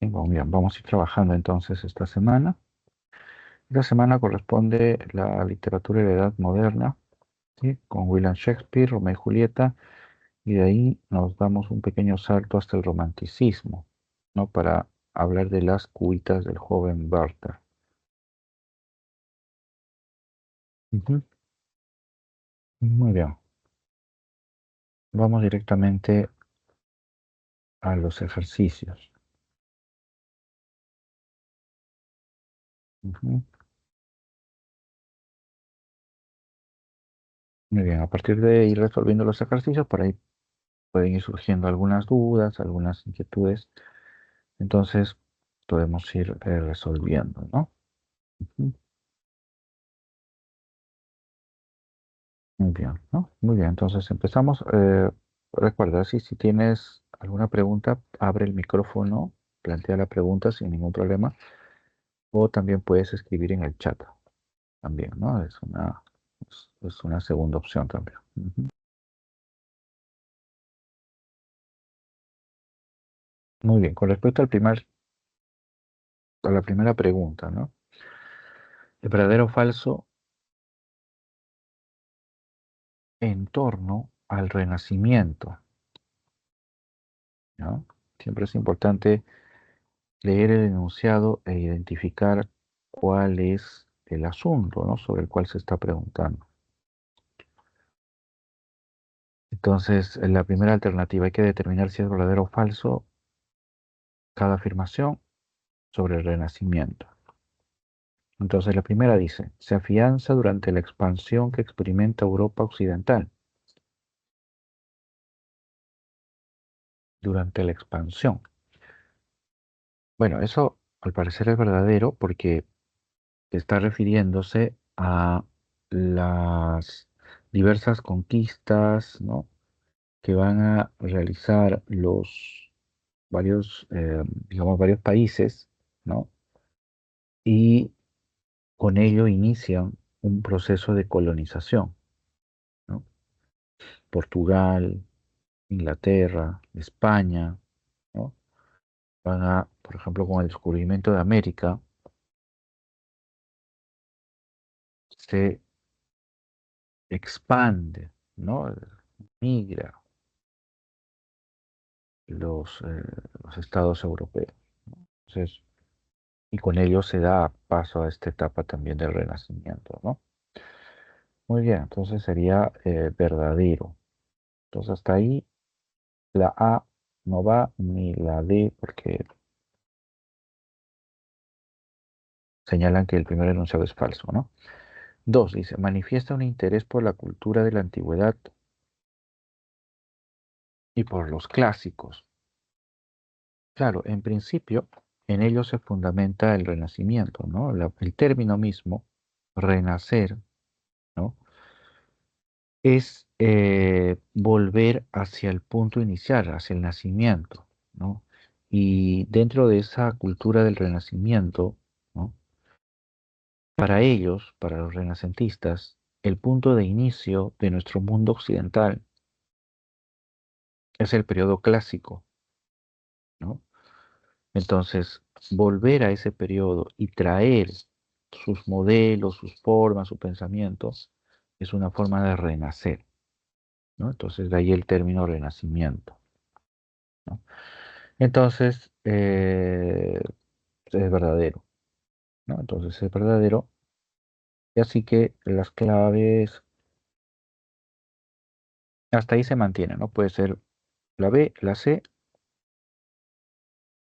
Y bueno, bien, vamos a ir trabajando entonces esta semana. Esta semana corresponde la literatura de la Edad Moderna, ¿sí? Con William Shakespeare, Romeo y Julieta, y de ahí nos damos un pequeño salto hasta el romanticismo, ¿no? Para hablar de las cuitas del joven Werther. Ujú. Muy bien, vamos directamente a los ejercicios. Ujú. Muy bien, a partir de ir resolviendo los ejercicios, por ahí pueden ir surgiendo algunas dudas, algunas inquietudes. Entonces podemos ir resolviendo, ¿no? Ujú. Muy bien, ¿no? Muy bien, entonces empezamos. Recuerda, si tienes alguna pregunta, abre el micrófono, plantea la pregunta sin ningún problema, o también puedes escribir en el chat, también, ¿no? Es una segunda opción también. Ujú. Muy bien, con respecto a la primera pregunta, ¿no? ¿El verdadero o falso en torno al Renacimiento? ¿No? Siempre es importante leer el enunciado e identificar cuál es el asunto, ¿no? Sobre el cual se está preguntando. Entonces, en la primera alternativa hay que determinar si es verdadero o falso cada afirmación sobre el Renacimiento. Entonces, la primera dice, se afianza durante la expansión que experimenta Europa Occidental. Durante la expansión. Bueno, eso al parecer es verdadero porque está refiriéndose a las diversas conquistas, ¿no? Que van a realizar los digamos, varios países, ¿no? Y con ello inician un proceso de colonización, ¿no? Portugal, Inglaterra, España, ¿no? Van a, por ejemplo, con el descubrimiento de América, se expande, ¿no? Migra los, eh, los estados europeos. Entonces, y con ello se da paso a esta etapa también del Renacimiento, ¿no? Muy bien, entonces sería verdadero. Entonces hasta ahí la A no va ni la D porque señalan que el primer enunciado es falso, ¿no? Dos, dice, manifiesta un interés por la cultura de la antigüedad y por los clásicos. Claro, en principio, en ello se fundamenta el Renacimiento, ¿no? El término mismo, renacer, ¿no? Es volver hacia el punto inicial, hacia el nacimiento, ¿no? Y dentro de esa cultura del Renacimiento, ¿no? Para ellos, para los renacentistas, el punto de inicio de nuestro mundo occidental es el periodo clásico, ¿no? Entonces, volver a ese periodo y traer sus modelos, sus formas, sus pensamientos, es una forma de renacer, ¿no? Entonces, de ahí el término renacimiento, ¿no? Entonces, es verdadero, ¿no? Entonces, es verdadero. Y así que las claves, hasta ahí se mantienen, ¿no? Puede ser la B, la C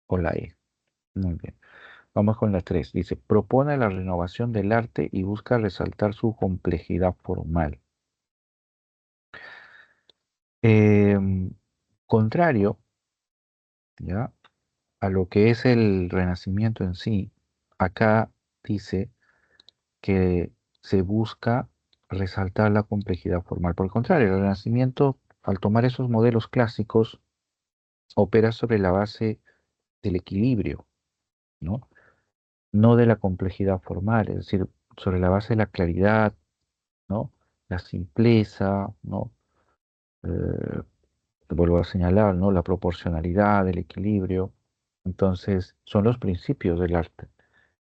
o la E. Muy bien. Vamos con la 3. Dice, propone la renovación del arte y busca resaltar su complejidad formal. Em, Contrario, ¿ya? A lo que es el Renacimiento en sí, acá dice que se busca resaltar la complejidad formal. Por el contrario, el Renacimiento, al tomar esos modelos clásicos, opera sobre la base del equilibrio, ¿no? No de la complejidad formal, es decir, sobre la base de la claridad, ¿no? La simpleza, ¿no? Eh, Vuelvo a señalar, ¿no? La proporcionalidad, el equilibrio. Entonces, son los principios del arte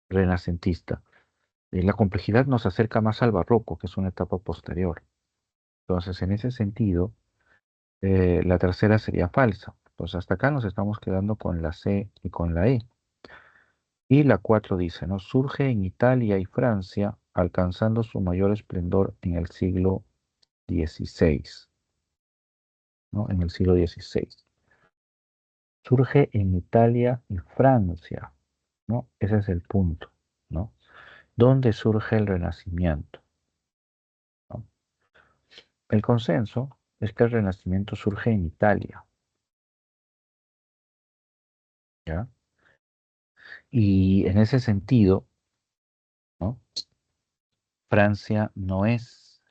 renacentista. La complejidad nos acerca más al barroco, que es una etapa posterior. Entonces, en ese sentido, la tercera sería falsa. Pues hasta acá nos estamos quedando con la C y con la E. Y la 4 dice, ¿no? Surge en Italia y Francia, alcanzando su mayor esplendor en el siglo XVI, ¿no? En el siglo XVI. Surge en Italia y Francia, ¿no? Ese es el punto, ¿no? ¿Dónde surge el Renacimiento? ¿No? El consenso es que el Renacimiento surge en Italia, ¿ya? Y en ese sentido, ¿no? Francia no es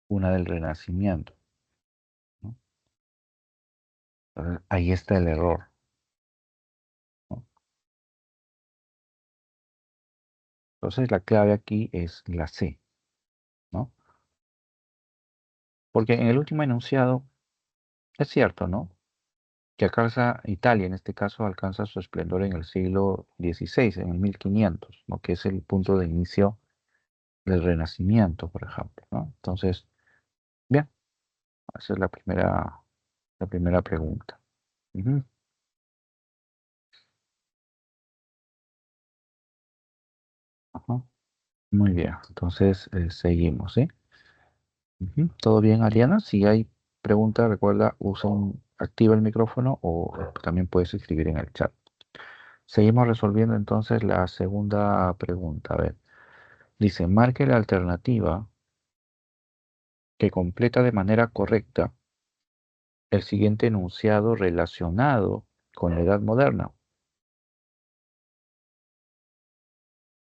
una del Renacimiento, ¿no? Entonces, ahí está el error, ¿no? Entonces la clave aquí es la C, ¿no? Porque en el último enunciado es cierto, ¿no? Que alcanza, Italia en este caso alcanza su esplendor en el siglo XVI, en el 1500, ¿no? Que es el punto de inicio del Renacimiento, por ejemplo, ¿no? Entonces, bien, esa es la primera pregunta. Ujú, ajá. Muy bien, entonces seguimos, ¿sí? Ujú. ¿Todo bien, Ariana? Si hay preguntas, recuerda, activa el micrófono o también puedes escribir en el chat. Seguimos resolviendo entonces la segunda pregunta. A ver, dice, marque la alternativa que completa de manera correcta el siguiente enunciado relacionado con la Edad Moderna.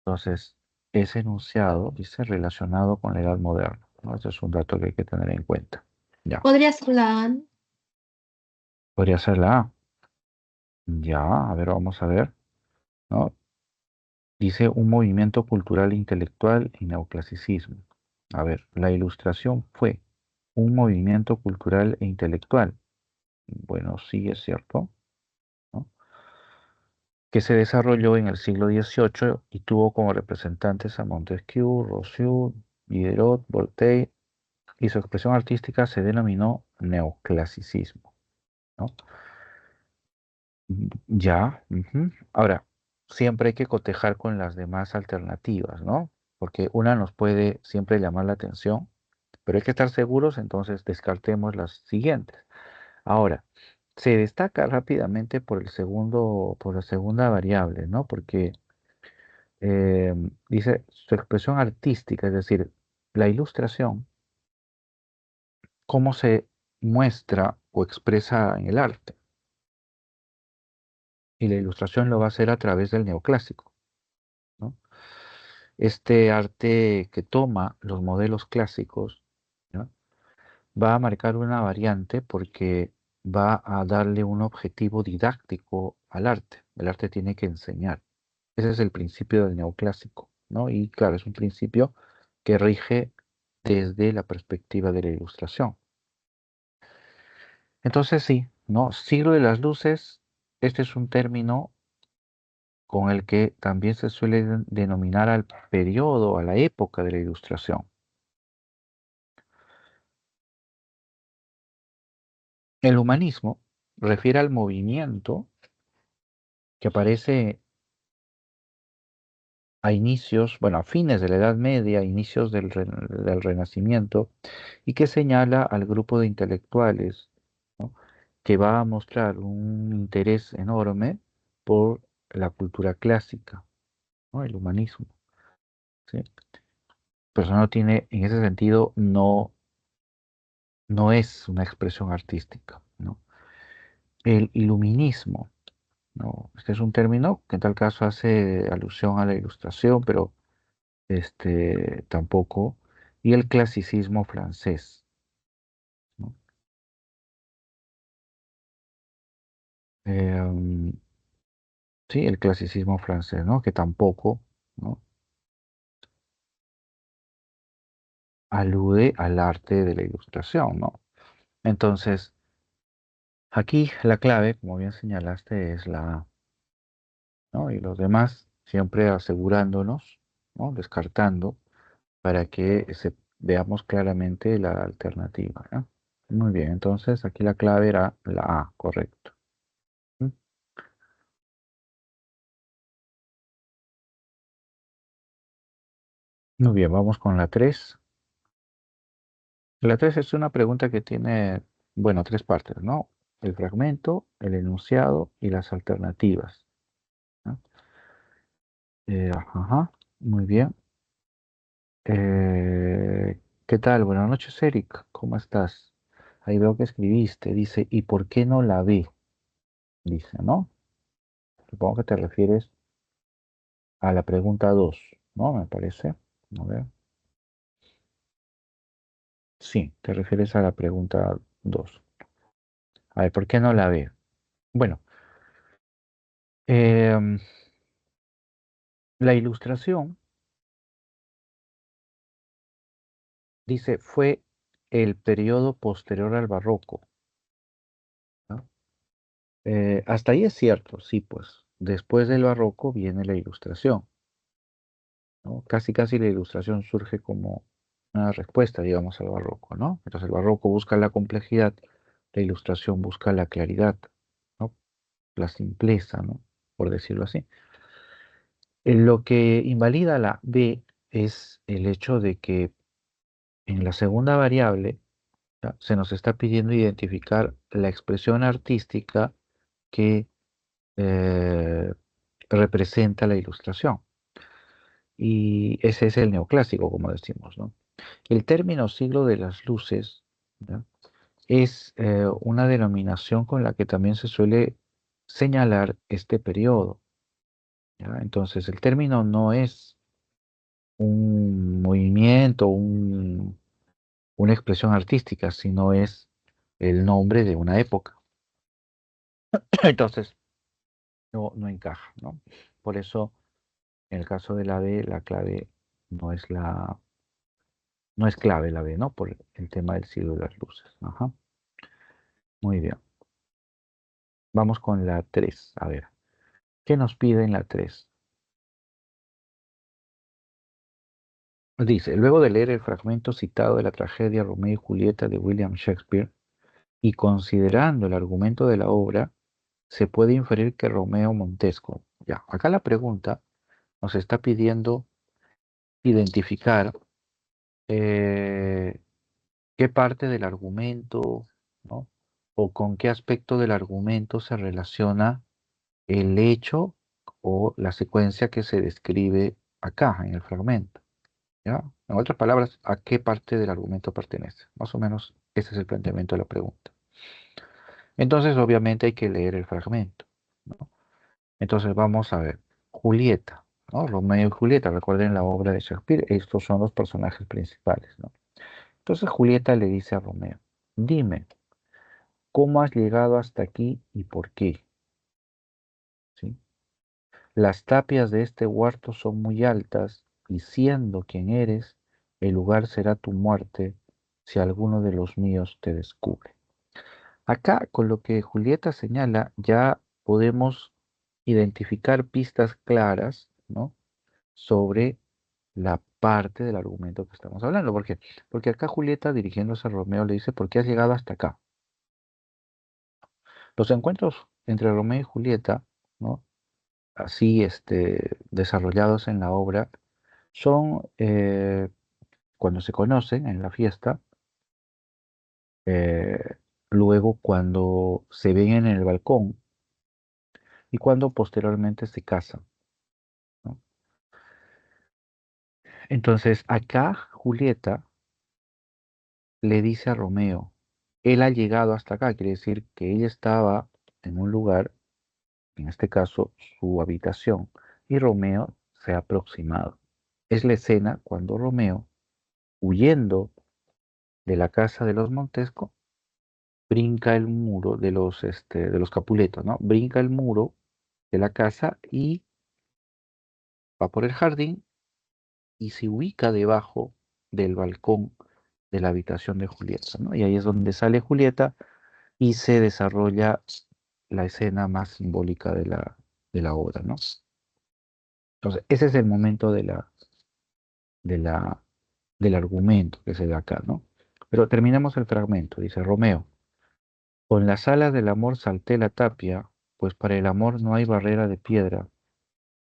Entonces, ese enunciado dice relacionado con la Edad Moderna, ¿no? Ese es un dato que hay que tener en cuenta. Ya, Podría ser la A. podría ser la A. Ya, a ver, vamos a ver, ¿no? Dice un movimiento cultural e intelectual y neoclasicismo. A ver, la Ilustración fue un movimiento cultural e intelectual. Bueno, sí es cierto, ¿no? Que se desarrolló en el siglo XVIII y tuvo como representantes a Montesquieu, Rousseau, Diderot, Voltaire, y su expresión artística se denominó neoclasicismo, ¿no? Ya, ujú. Ahora, siempre hay que cotejar con las demás alternativas, ¿no? Porque una nos puede siempre llamar la atención, pero hay que estar seguros, entonces descartemos las siguientes. Ahora, se destaca rápidamente por la segunda variable, ¿no? Porque eh, dice su expresión artística, es decir, la ilustración, cómo se muestra o expresa en el arte. Y la ilustración lo va a hacer a través del neoclásico, ¿no? Este arte que toma los modelos clásicos, ¿no? Va a marcar una variante porque va a darle un objetivo didáctico al arte. El arte tiene que enseñar. Ese es el principio del neoclásico, ¿no? Y claro, es un principio que rige desde la perspectiva de la ilustración. Entonces sí, ¿no? Siglo de las luces, este es un término con el que también se suele denominar al periodo, a la época de la ilustración. El humanismo refiere al movimiento que aparece a inicios, bueno, a fines de la Edad Media, inicios del Renacimiento, y que señala al grupo de intelectuales, ¿no? Que va a mostrar un interés enorme por la cultura clásica, ¿no? El humanismo, ¿sí? Pero eso no tiene, en ese sentido, no es una expresión artística, ¿no? El iluminismo, ¿no? Este es un término que en tal caso hace alusión a la ilustración, pero tampoco. Y el clasicismo francés, ¿no? Em, sí, el clasicismo francés, ¿no? Que tampoco, ¿no? Alude al arte de la ilustración, ¿no? Entonces, aquí la clave, como bien señalaste, es la A. ¿no? Y los demás siempre asegurándonos, ¿no? Descartando para que veamos claramente la alternativa, ¿no? Muy bien, entonces aquí la clave era la A, correcto. ¿Mm? Muy bien, vamos con la 3. La 3 es una pregunta que tiene, bueno, tres partes, ¿no? El fragmento, el enunciado y las alternativas, ¿no? Ajá, muy bien. ¿Qué tal? Buenas noches, Eric. ¿Cómo estás? Ahí veo que escribiste. Dice, ¿y por qué no la ve? Dice, ¿no? Supongo que te refieres a la pregunta 2, ¿no? Me parece. A ver. Sí, te refieres a la pregunta 2. A ver, ¿por qué no la ve? Bueno, em, la ilustración, dice, fue el periodo posterior al barroco, ¿no? Hasta ahí es cierto, sí, pues. Después del barroco viene la ilustración, ¿no? Casi, casi la ilustración surge como una respuesta, digamos, al barroco, ¿no? Entonces el barroco busca la complejidad, la ilustración busca la claridad, ¿no? La simpleza, ¿no? Por decirlo así. Lo que invalida la B es el hecho de que en la segunda variable, ¿ya? Se nos está pidiendo identificar la expresión artística que eh, representa la ilustración. Y ese es el neoclásico, como decimos, ¿no? El término siglo de las luces, ¿ya? Es una denominación con la que también se suele señalar este periodo, ¿ya? Entonces, el término no es un movimiento, una expresión artística, sino es el nombre de una época. Entonces, no encaja, ¿no? Por eso, en el caso de la B, la clave no es no es clave la B, ¿no? Por el tema del siglo de las luces. Ajá. Muy bien. Vamos con la 3. A ver, ¿qué nos pide en la 3? Dice, luego de leer el fragmento citado de la tragedia Romeo y Julieta de William Shakespeare y considerando el argumento de la obra, se puede inferir que Romeo Montesco, ya, acá la pregunta nos está pidiendo identificar eh, qué parte del argumento, ¿no? O con qué aspecto del argumento se relaciona el hecho o la secuencia que se describe acá en el fragmento, ¿ya? En otras palabras, ¿a qué parte del argumento pertenece? Más o menos ese es el planteamiento de la pregunta. Entonces, obviamente hay que leer el fragmento, ¿no? Entonces vamos a ver, Julieta, ¿no? Romeo y Julieta, recuerden la obra de Shakespeare, estos son los personajes principales, ¿no? Entonces Julieta le dice a Romeo, dime, ¿cómo has llegado hasta aquí y por qué? ¿Sí? Las tapias de este huerto son muy altas y siendo quien eres, el lugar será tu muerte si alguno de los míos te descubre. Acá, con lo que Julieta señala, ya podemos identificar pistas claras, ¿no? Sobre la parte del argumento que estamos hablando. ¿Por qué? Porque acá Julieta, dirigiéndose a Romeo, le dice, ¿por qué has llegado hasta acá? Los encuentros entre Romeo y Julieta, ¿no? Así desarrollados en la obra, son cuando se conocen en la fiesta, eh, luego cuando se ven en el balcón y cuando posteriormente se casan, ¿no? Entonces, acá Julieta le dice a Romeo, él ha llegado hasta acá, quiere decir que ella estaba en un lugar, en este caso su habitación, y Romeo se ha aproximado. Es la escena cuando Romeo, huyendo de la casa de los Montesco, brinca el muro de los Capuletos, ¿no? Brinca el muro de la casa y va por el jardín y se ubica debajo del balcón de la habitación de Julieta, ¿no? Y ahí es donde sale Julieta y se desarrolla la escena más simbólica de la obra, ¿no? Entonces, ese es el momento de la, del argumento que se da acá, ¿no? Pero terminemos el fragmento. Dice Romeo, con las alas del amor salté la tapia, pues para el amor no hay barrera de piedra,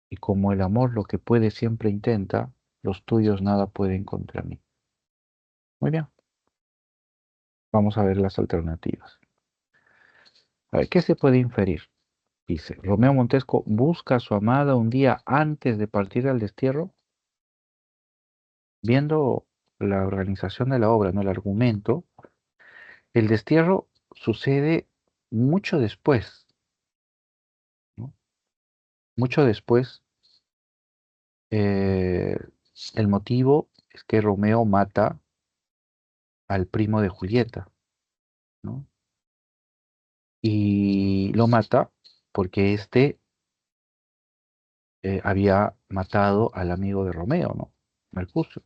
y como el amor lo que puede siempre intenta, los tuyos nada pueden contra mí. Muy bien, vamos a ver las alternativas. A ver, ¿qué se puede inferir? Dice, Romeo Montesco busca a su amada un día antes de partir al destierro, viendo la organización de la obra, ¿no? El argumento. El destierro sucede mucho después, ¿no? Mucho después. eh, el motivo es que Romeo mata al primo de Julieta, ¿no? Y lo mata porque éste había matado al amigo de Romeo, ¿no? Mercucio.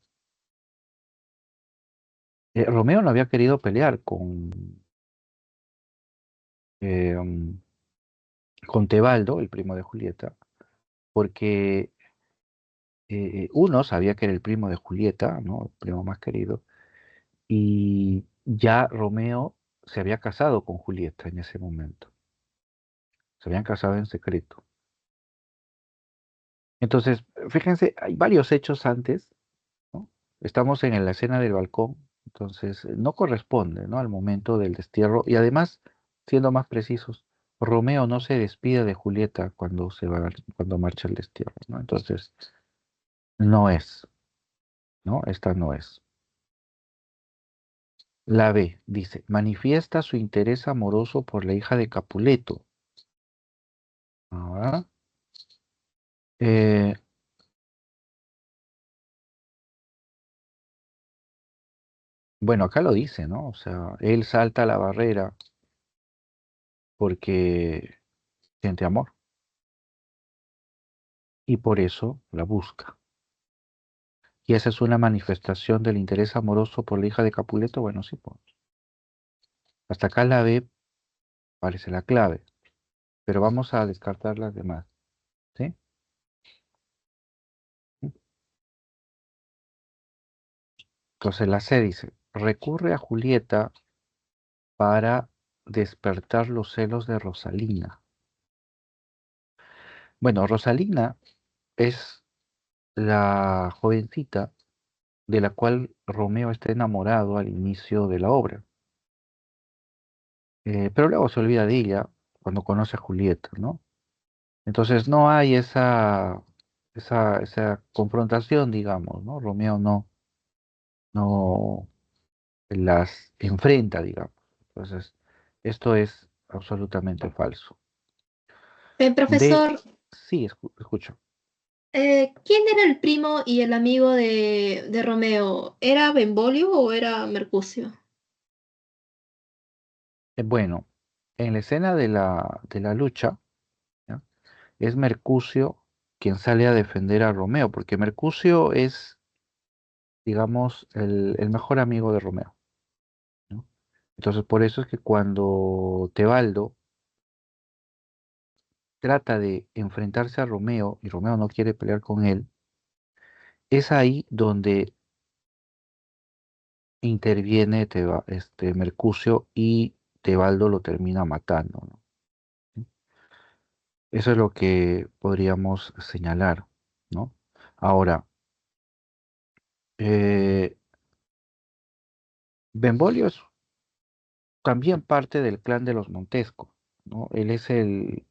Romeo no había querido pelear um, con Tebaldo, el primo de Julieta, porque uno sabía que era el primo de Julieta, ¿no? El primo más querido, y ya Romeo se había casado con Julieta en ese momento. Se habían casado en secreto. Entonces, fíjense, hay varios hechos antes, ¿no? Estamos en la escena del balcón, entonces no corresponde, ¿no? Al momento del destierro. Y además, siendo más precisos, Romeo no se despide de Julieta cuando se va, cuando marcha el destierro, ¿no? Entonces, no es, ¿no? Esta no es. La B dice, manifiesta su interés amoroso por la hija de Capuleto. Ah, eh, bueno, acá lo dice, ¿no? O sea, él salta la barrera porque siente amor y por eso la busca. Y esa es una manifestación del interés amoroso por la hija de Capuleto. Bueno, sí, pues. Hasta acá la B parece la clave, pero vamos a descartar las demás, ¿sí? Entonces la C dice, recurre a Julieta para despertar los celos de Rosalina. Bueno, Rosalina es la jovencita de la cual Romeo está enamorado al inicio de la obra. Pero luego se olvida de ella cuando conoce a Julieta, ¿no? Entonces no hay esa confrontación, digamos, ¿no? Romeo no las enfrenta, digamos. Entonces, esto es absolutamente falso. De, Profesor, sí, escucho. ¿quién era el primo y el amigo de Romeo? ¿Era Benvolio o era Mercucio? Bueno, en la escena de la lucha, ¿ya? Es Mercucio quien sale a defender a Romeo, porque Mercucio es, digamos, el mejor amigo de Romeo, ¿no? Entonces, por eso es que cuando Tebaldo trata de enfrentarse a Romeo y Romeo no quiere pelear con él, es ahí donde interviene Mercucio y Tebaldo lo termina matando, ¿no? Eso es lo que podríamos señalar, ¿no? Ahora, eh, Benvolio es también parte del clan de los Montesco, ¿no? Él es el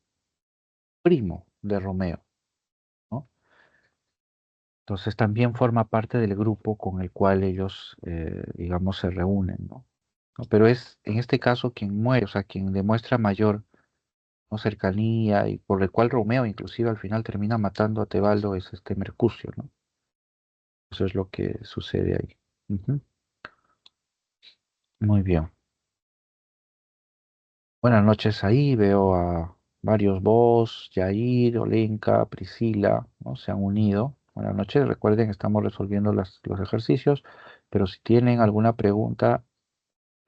primo de Romeo, ¿no? Entonces también forma parte del grupo con el cual ellos, digamos, se reúnen, ¿no? ¿No? Pero es en este caso quien muere, o sea, quien demuestra mayor, ¿no? Cercanía y por el cual Romeo inclusive al final termina matando a Tebaldo es este Mercucio, ¿no? Eso es lo que sucede ahí. Ujú. Muy bien. Buenas noches ahí, veo a varios vos, Yair, Olenka, Priscila, ¿no? Se han unido. Buenas noches, recuerden que estamos resolviendo los ejercicios, pero si tienen alguna pregunta,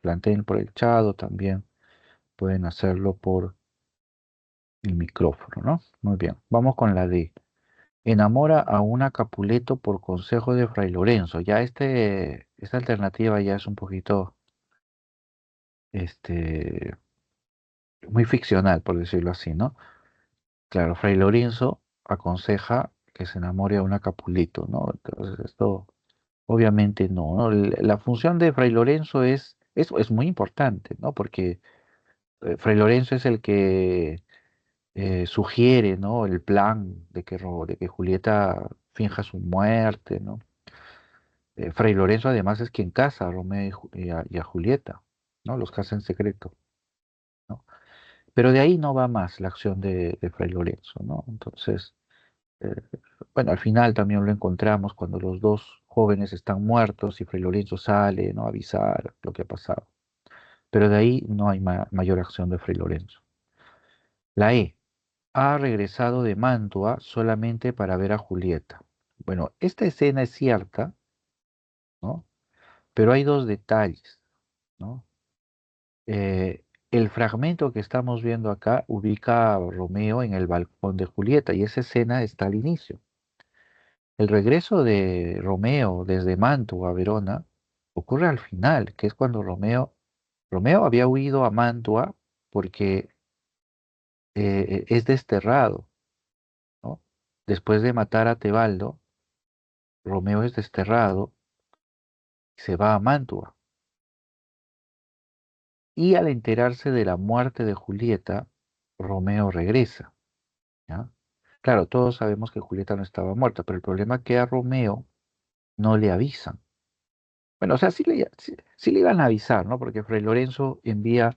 planteen por el chat o también pueden hacerlo el micrófono, ¿no? Muy bien. Vamos con la D. Enamora a una Capuleto por consejo de Fray Lorenzo. Ya esta alternativa ya es un poquito, este, muy ficcional, por decirlo así, ¿no? Claro, Fray Lorenzo aconseja que se enamore a una Capuleto, ¿no? Entonces esto, obviamente no, ¿no? La función de Fray Lorenzo es muy importante, ¿no? Porque Fray Lorenzo es el que sugiere, ¿no? El plan de que Julieta finja su muerte, ¿no? Fray Lorenzo además es quien casa a Romeo y a Julieta, ¿no? Los casa en secreto, ¿no? Pero de ahí no va más la acción de Fray Lorenzo, ¿no? Entonces, eh, bueno, al final también lo encontramos cuando los dos jóvenes están muertos y Fray Lorenzo sale, ¿no? A avisar lo que ha pasado. Pero de ahí no hay mayor acción de Fray Lorenzo. La E. Ha regresado de Mantua solamente para ver a Julieta. Bueno, esta escena es cierta, ¿no? Pero hay dos detalles, ¿no? El fragmento que estamos viendo acá ubica a Romeo en el balcón de Julieta y esa escena está al inicio. El regreso de Romeo desde Mantua a Verona ocurre al final, que es cuando Romeo había huido a Mantua porque es desterrado, ¿no? Después de matar a Tebaldo, Romeo es desterrado y se va a Mantua. Y al enterarse de la muerte de Julieta, Romeo regresa, ¿ya? Claro, todos sabemos que Julieta no estaba muerta, pero el problema es que a Romeo no le avisan. Bueno, o sea, sí le iban a avisar, ¿no? Porque Fray Lorenzo envía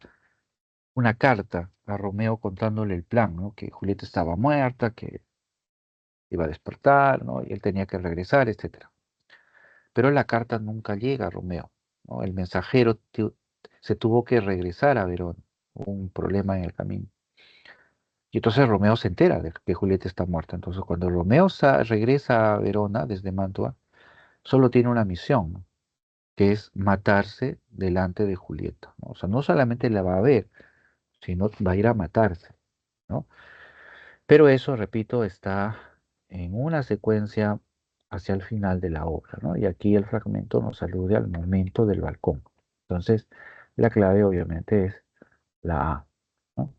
una carta a Romeo contándole el plan, ¿no? Que Julieta estaba muerta, que iba a despertar, ¿no? Y él tenía que regresar, etcétera. Pero la carta nunca llega a Romeo, ¿no? El mensajero se tuvo que regresar a Verón, hubo un problema en el camino. Y entonces Romeo se entera de que Julieta está muerta. Entonces cuando Romeo regresa a Verona desde Mantua, solo tiene una misión, ¿no? Que es matarse delante de Julieta, ¿no? O sea, no solamente la va a ver, sino va a ir a matarse, ¿no? Pero eso, repito, está en una secuencia hacia el final de la obra, ¿no? Y aquí el fragmento nos alude al momento del balcón. Entonces, la clave obviamente es la A, ¿no?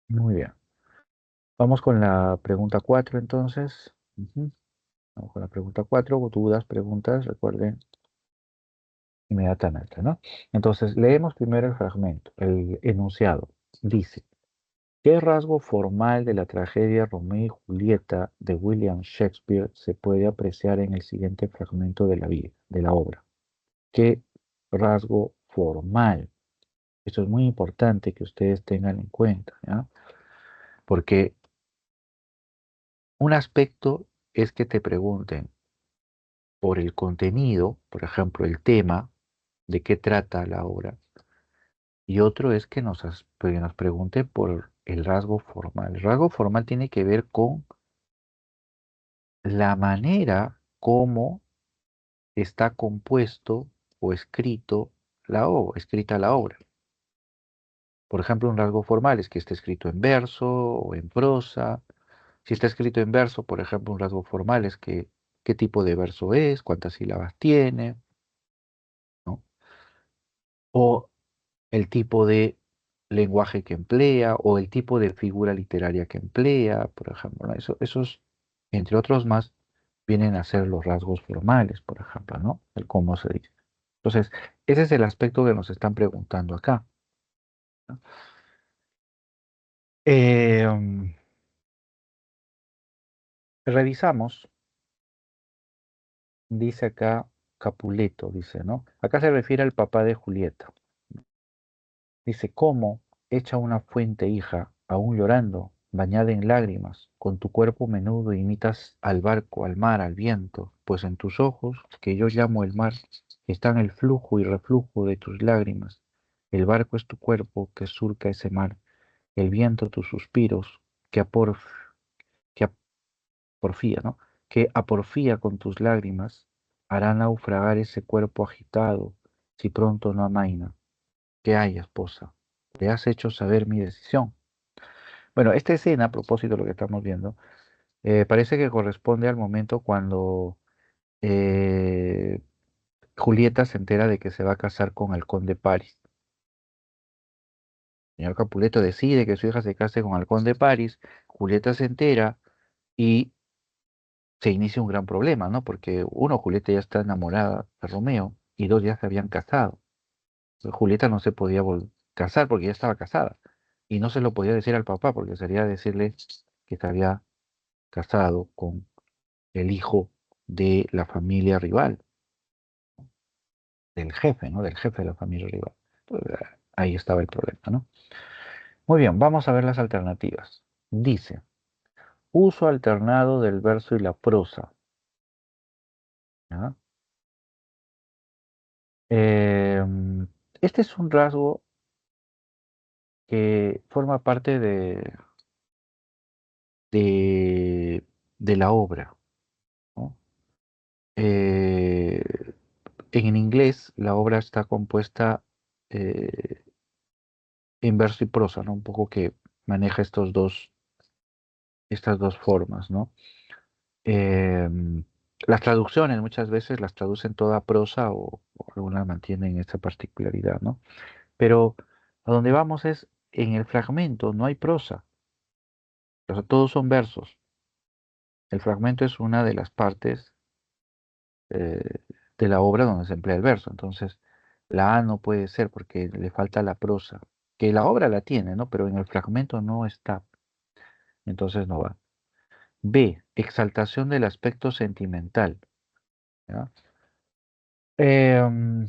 Muy bien. Vamos con la pregunta 4, entonces. Ujú. Vamos con la pregunta 4. Dudas, preguntas, recuerden inmediatamente, ¿no? Entonces, leemos primero el fragmento, el enunciado. Dice, ¿qué rasgo formal de la tragedia Romeo y Julieta de William Shakespeare se puede apreciar en el siguiente fragmento de la vida, de la obra? ¿Qué rasgo formal? Esto es muy importante que ustedes tengan en cuenta, ¿ya? Porque un aspecto es que te pregunten por el contenido, por ejemplo, el tema, de qué trata la obra, y otro es que nos pregunten por el rasgo formal. El rasgo formal tiene que ver con la manera como está compuesto o escrito escrita la obra. Por ejemplo, un rasgo formal es que esté escrito en verso o en prosa. Si está escrito en verso, por ejemplo, un rasgo formal es que qué tipo de verso es, cuántas sílabas tiene, ¿no? O el tipo de lenguaje que emplea o el tipo de figura literaria que emplea, por ejemplo, ¿no? Esos, entre otros más, vienen a ser los rasgos formales, por ejemplo, ¿no? El cómo se dice. Entonces, ese es el aspecto que nos están preguntando acá, ¿no? Mm, revisamos, dice acá Capuleto, dice, ¿no? Acá se refiere al papá de Julieta. Dice, ¿cómo echa una fuente, hija, aún llorando, bañada en lágrimas, con tu cuerpo menudo imitas al barco, al mar, al viento? Pues en tus ojos, que yo llamo el mar, están el flujo y reflujo de tus lágrimas. El barco es tu cuerpo que surca ese mar, el viento tus suspiros, que que porfía, ¿no? Que a porfía con tus lágrimas hará naufragar ese cuerpo agitado, si pronto no amaina. ¿Qué hay, esposa? ¿Le has hecho saber mi decisión? Bueno, esta escena, a propósito de lo que estamos viendo, parece que corresponde al momento cuando eh, Julieta se entera de que se va a casar con el conde Paris. El señor Capuleto decide que su hija se case con el conde Paris, Julieta se entera y se inicia un gran problema, ¿no? Porque uno, Julieta ya está enamorada de Romeo y dos, ya se habían casado. Entonces, Julieta no se podía casar porque ya estaba casada y no se lo podía decir al papá porque sería decirle que se había casado con el hijo de la familia rival, del jefe, ¿no? Del jefe de la familia rival. Entonces, ahí estaba el problema, ¿no? Muy bien, vamos a ver las alternativas. Dice, uso alternado del verso y la prosa. ¿Ya? Este es un rasgo que forma parte de, de la obra, ¿no? Eh, en inglés la obra está compuesta eh, en verso y prosa, ¿no? Un poco que maneja estas dos formas, ¿no? Em, las traducciones muchas veces las traducen toda prosa o algunas mantienen esta particularidad, ¿no? Pero a donde vamos es en el fragmento, no hay prosa, o sea, todos son versos. El fragmento es una de las partes eh, de la obra donde se emplea el verso. Entonces, la A no puede ser porque le falta la prosa, que la obra la tiene, ¿no? Pero en el fragmento no está, entonces no va. B, exaltación del aspecto sentimental, ¿ya? Em,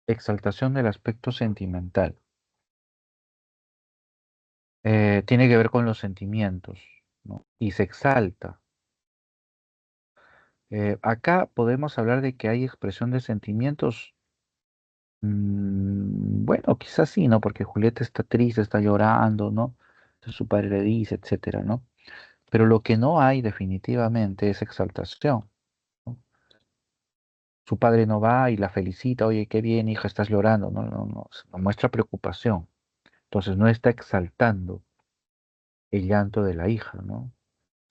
exaltación del aspecto sentimental. Tiene que ver con los sentimientos, ¿no? Y se exalta. Acá podemos hablar de que hay expresión de sentimientos. Bueno, quizás sí, ¿no? Porque Julieta está triste, está llorando, ¿no? Entonces su padre le dice, etcétera, ¿no? Pero lo que no hay definitivamente es exaltación, ¿no? Su padre no va y la felicita, oye, qué bien, hija, estás llorando, no, no, no, no muestra preocupación. Entonces no está exaltando el llanto de la hija, ¿no?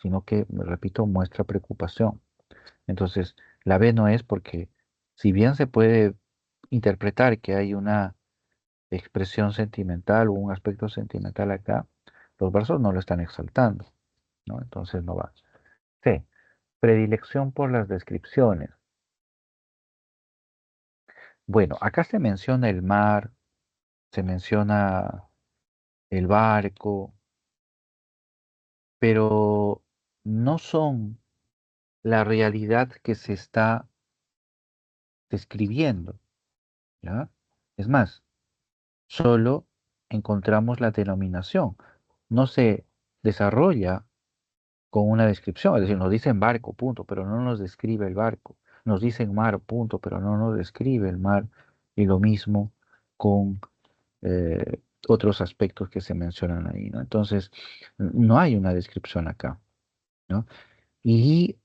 Sino que, repito, muestra preocupación. Entonces, la B no es porque, si bien se puede interpretar que hay una expresión sentimental o un aspecto sentimental acá, los versos no lo están exaltando, ¿no? Entonces no va. C. Predilección por las descripciones. Bueno, acá se menciona el mar, se menciona el barco, pero no son la realidad que se está describiendo, ¿ya? Es más, solo encontramos la denominación. No se desarrolla con una descripción, es decir, nos dicen barco, punto, pero no nos describe el barco. Nos dicen mar, punto, pero no nos describe el mar. Y lo mismo con otros aspectos que se mencionan ahí, ¿no? Entonces, no hay una descripción acá, ¿no? Y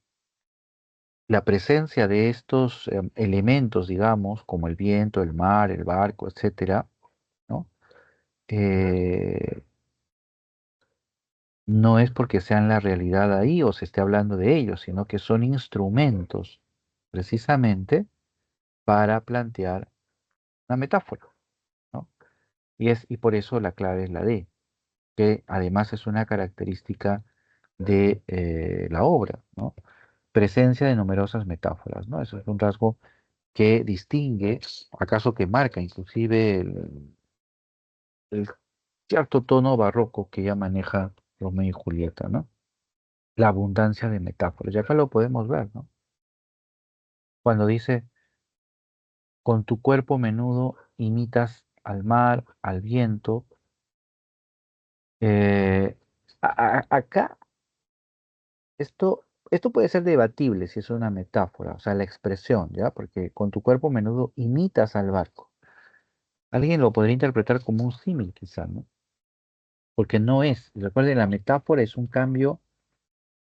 la presencia de estos elementos, digamos, como el viento, el mar, el barco, etcétera, ¿no? Eh, no es porque sean la realidad ahí o se esté hablando de ellos, sino que son instrumentos precisamente para plantear una metáfora, ¿no? Y por eso la clave es la D, que además es una característica de la obra, ¿no? Presencia de numerosas metáforas, ¿no? Eso es un rasgo que distingue, acaso que marca inclusive el cierto tono barroco que ya maneja Romeo y Julieta, ¿no? La abundancia de metáforas. Y acá lo podemos ver, ¿no? Cuando dice, con tu cuerpo menudo imitas al mar, al viento. eh, Acá esto puede ser debatible si es una metáfora, o sea, la expresión, ¿ya? Porque con tu cuerpo menudo imitas al barco. Alguien lo podría interpretar como un símil, quizá, ¿no? Porque no es. Recuerden, la metáfora es un cambio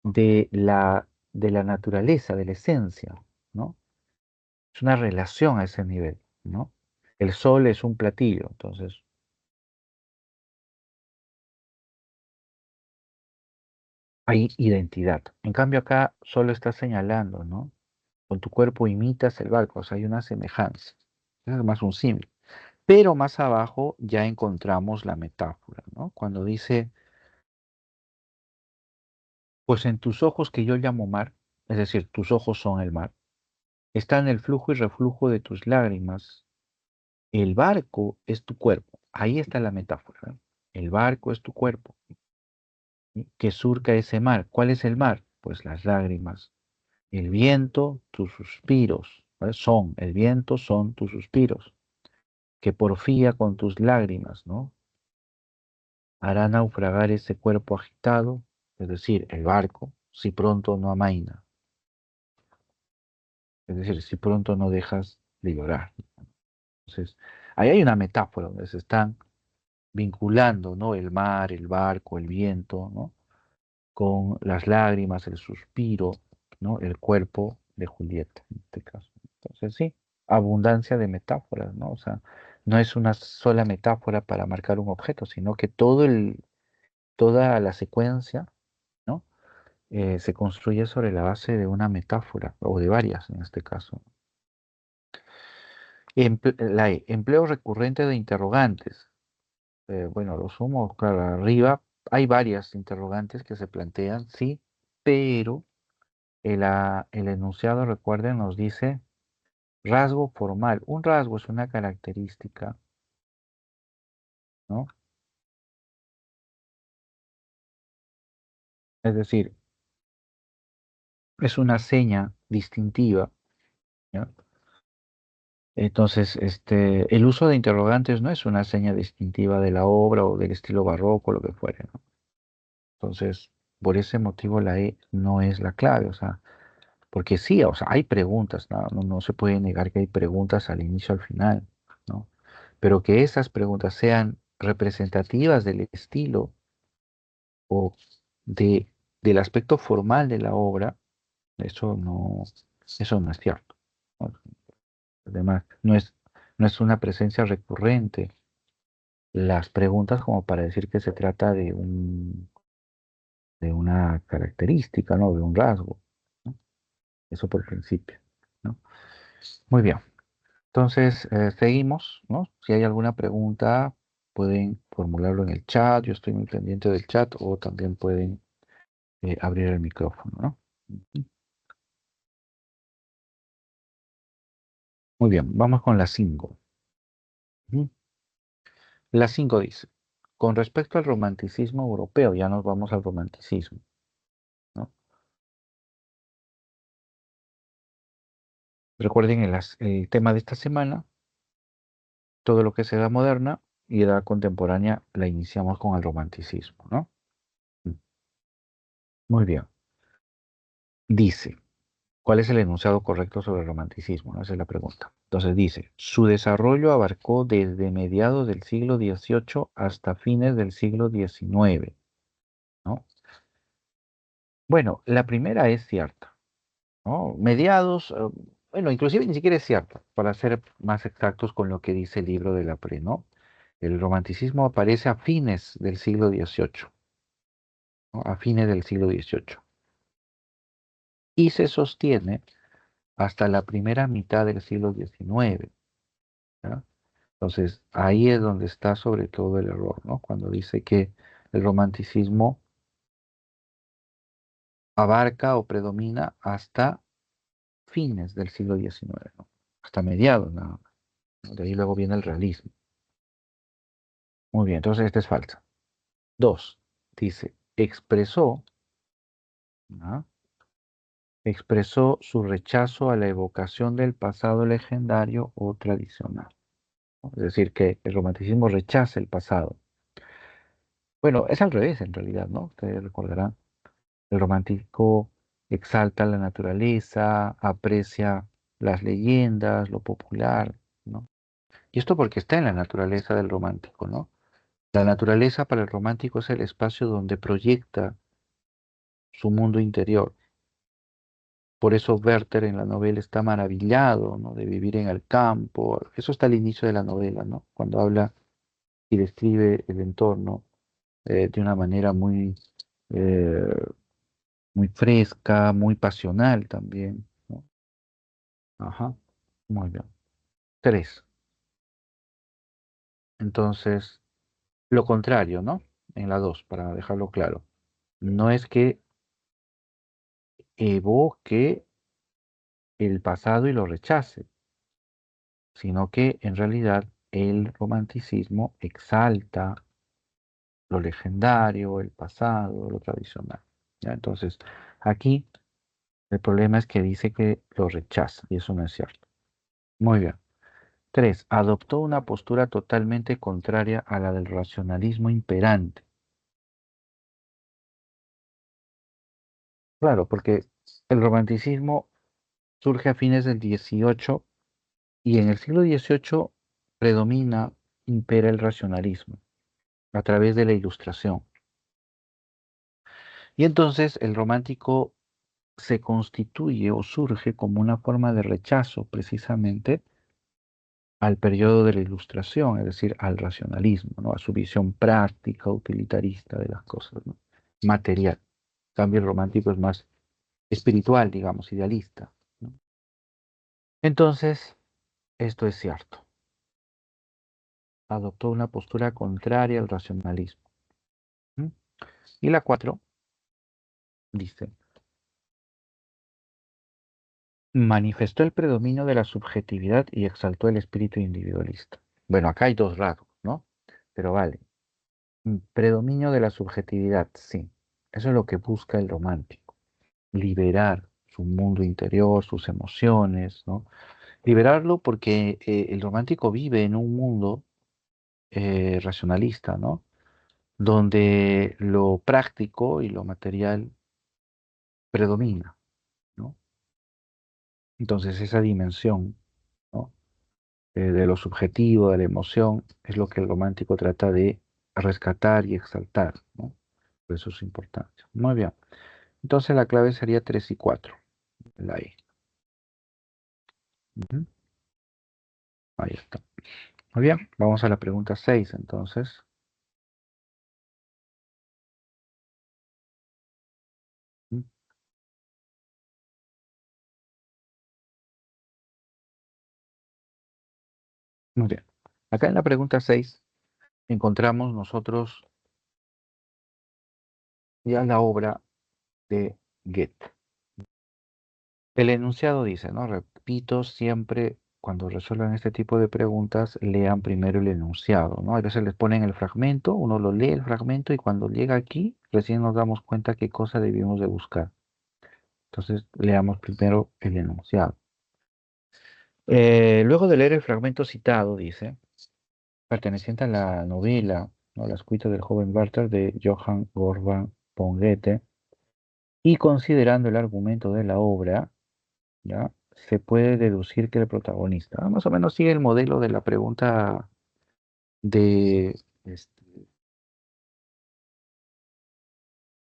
de la naturaleza, de la esencia, ¿no? Es una relación a ese nivel, ¿no? El sol es un platillo, entonces hay identidad. En cambio acá solo está señalando, ¿no? Con tu cuerpo imitas el barco, o sea, hay una semejanza. Es más un símil. Pero más abajo ya encontramos la metáfora, ¿no? Cuando dice, pues en tus ojos que yo llamo mar, es decir, tus ojos son el mar, está en el flujo y reflujo de tus lágrimas. El barco es tu cuerpo. Ahí está la metáfora, ¿no? El barco es tu cuerpo, ¿sí? Que surca ese mar. ¿Cuál es el mar? Pues las lágrimas. El viento, tus suspiros, ¿vale? El viento son tus suspiros, que porfía con tus lágrimas, ¿no? Hará naufragar ese cuerpo agitado, es decir, el barco, si pronto no amaina, es decir, si pronto no dejas de llorar. Entonces, ahí hay una metáfora donde se están vinculando, ¿no? El mar, el barco, el viento, ¿no? Con las lágrimas, el suspiro, ¿no? El cuerpo de Julieta, en este caso. Entonces, sí, abundancia de metáforas, ¿no? O sea, no es una sola metáfora para marcar un objeto, sino que toda la secuencia, ¿no? Se construye sobre la base de una metáfora, o de varias en este caso. Empleo recurrente de interrogantes. Bueno, lo sumo, claro, arriba hay varias interrogantes que se plantean, sí, pero el enunciado, recuerden, nos dice rasgo formal. Un rasgo es una característica, ¿no? Es decir, es una seña distintiva, ¿ya? Entonces, el uso de interrogantes no es una seña distintiva de la obra o del estilo barroco, lo que fuere, ¿no? Entonces, por ese motivo la E no es la clave, o sea, porque sí, o sea, hay preguntas, no se puede negar que hay preguntas al inicio, al final, ¿no? Pero que esas preguntas sean representativas del estilo o de, del aspecto formal de la obra, eso no es cierto, ¿no? Además, no es una presencia recurrente las preguntas como para decir que se trata de una característica, ¿no? De un rasgo, ¿no? Eso por principio, ¿no? Muy bien. Entonces, seguimos, ¿no? Si hay alguna pregunta, pueden formularlo en el chat. Yo estoy muy pendiente del chat o también pueden abrir el micrófono, ¿no? Ujú. Muy bien, vamos con la 5. La 5 dice, con respecto al romanticismo europeo, ya nos vamos al romanticismo, ¿no? Recuerden el tema de esta semana, todo lo que es edad moderna y edad contemporánea la iniciamos con el romanticismo, ¿no? Mm. Muy bien. Dice, ¿cuál es el enunciado correcto sobre el romanticismo? ¿No? Esa es la pregunta. Entonces dice, su desarrollo abarcó desde mediados del siglo XVIII hasta fines del siglo XIX, ¿no? Bueno, la primera es cierta, ¿no? Mediados, bueno, inclusive ni siquiera es cierta, para ser más exactos con lo que dice el libro de la PRE, ¿no? El romanticismo aparece a fines del siglo XVIII, ¿no? A fines del siglo XVIII. Y se sostiene hasta la primera mitad del siglo XIX, ¿ya? Entonces, ahí es donde está sobre todo el error, ¿no? Cuando dice que el romanticismo abarca o predomina hasta fines del siglo XIX, ¿no? Hasta mediados, nada más, ¿no? De ahí luego viene el realismo. Muy bien, entonces esta es falsa. Dos, dice, ¿no? Expresó su rechazo a la evocación del pasado legendario o tradicional, ¿no? Es decir, que el romanticismo rechaza el pasado. Bueno, es al revés en realidad, ¿no? Ustedes recordarán. El romántico exalta la naturaleza, aprecia las leyendas, lo popular, ¿no? Y esto porque está en la naturaleza del romántico, ¿no? La naturaleza para el romántico es el espacio donde proyecta su mundo interior. Por eso Werther en la novela está maravillado, ¿no? De vivir en el campo. Eso está al inicio de la novela, ¿no? Cuando habla y describe el entorno de una manera muy, eh, muy fresca, muy pasional también, ¿no? Ajá, muy bien. Tres. Entonces, lo contrario, ¿no? En la dos, para dejarlo claro. No es que evoque el pasado y lo rechace, sino que en realidad el romanticismo exalta lo legendario, el pasado, lo tradicional. ¿Ya? Entonces, aquí el problema es que dice que lo rechaza, y eso no es cierto. Muy bien. Tres, adoptó una postura totalmente contraria a la del racionalismo imperante. Claro, porque el romanticismo surge a fines del 18 y en el siglo XVIII predomina, impera el racionalismo a través de la ilustración. Y entonces el romántico se constituye o surge como una forma de rechazo precisamente al periodo de la Ilustración, es decir, al racionalismo, ¿no? A su visión práctica, utilitarista de las cosas, ¿no? Material. En cambio, el romántico es más espiritual, digamos, idealista, ¿no? Entonces, esto es cierto. Adoptó una postura contraria al racionalismo. ¿Mm? Y la cuatro dice, manifestó el predominio de la subjetividad y exaltó el espíritu individualista. Bueno, acá hay dos rasgos, ¿no? Pero vale. Predominio de la subjetividad, sí. Eso es lo que busca el romántico. Liberar su mundo interior, sus emociones, ¿no? Liberarlo porque el romántico vive en un mundo racionalista, ¿no? Donde lo práctico y lo material predomina, ¿no? Entonces esa dimensión, ¿no? De lo subjetivo, de la emoción, es lo que el romántico trata de rescatar y exaltar, ¿no? Por eso es importante. Muy bien. Entonces la clave sería 3 y 4. La I. Ujú. Ahí está. Muy bien, vamos a la pregunta 6 entonces. Ujú. Muy bien. Acá en la pregunta 6 encontramos nosotros ya la obra de Goethe. El enunciado dice, ¿no? Repito, siempre cuando resuelvan este tipo de preguntas, lean primero el enunciado, ¿no? A veces les ponen el fragmento, uno lo lee el fragmento y cuando llega aquí, recién nos damos cuenta qué cosa debimos de buscar. Entonces, leamos primero el enunciado. Luego de leer el fragmento citado, dice, perteneciente a la novela, ¿no? Las cuitas del joven Werther de Johann Wolfgang von Goethe, y considerando el argumento de la obra, ¿ya? Se puede deducir que el protagonista, más o menos sigue el modelo de la pregunta de,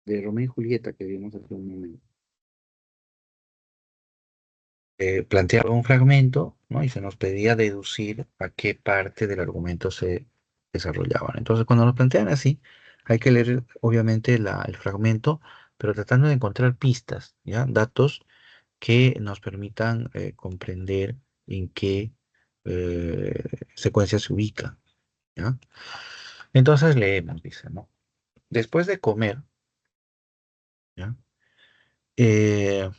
de Romeo y Julieta que vimos hace un momento. Planteaba un fragmento, ¿no? Y se nos pedía deducir a qué parte del argumento se desarrollaban. Entonces, cuando nos plantean así, hay que leer, obviamente, el fragmento, pero tratando de encontrar pistas, ¿ya? Datos que nos permitan comprender en qué eh, secuencia se ubica, ¿ya? Entonces leemos, dice, ¿no? Después de comer, ¿ya? Eh,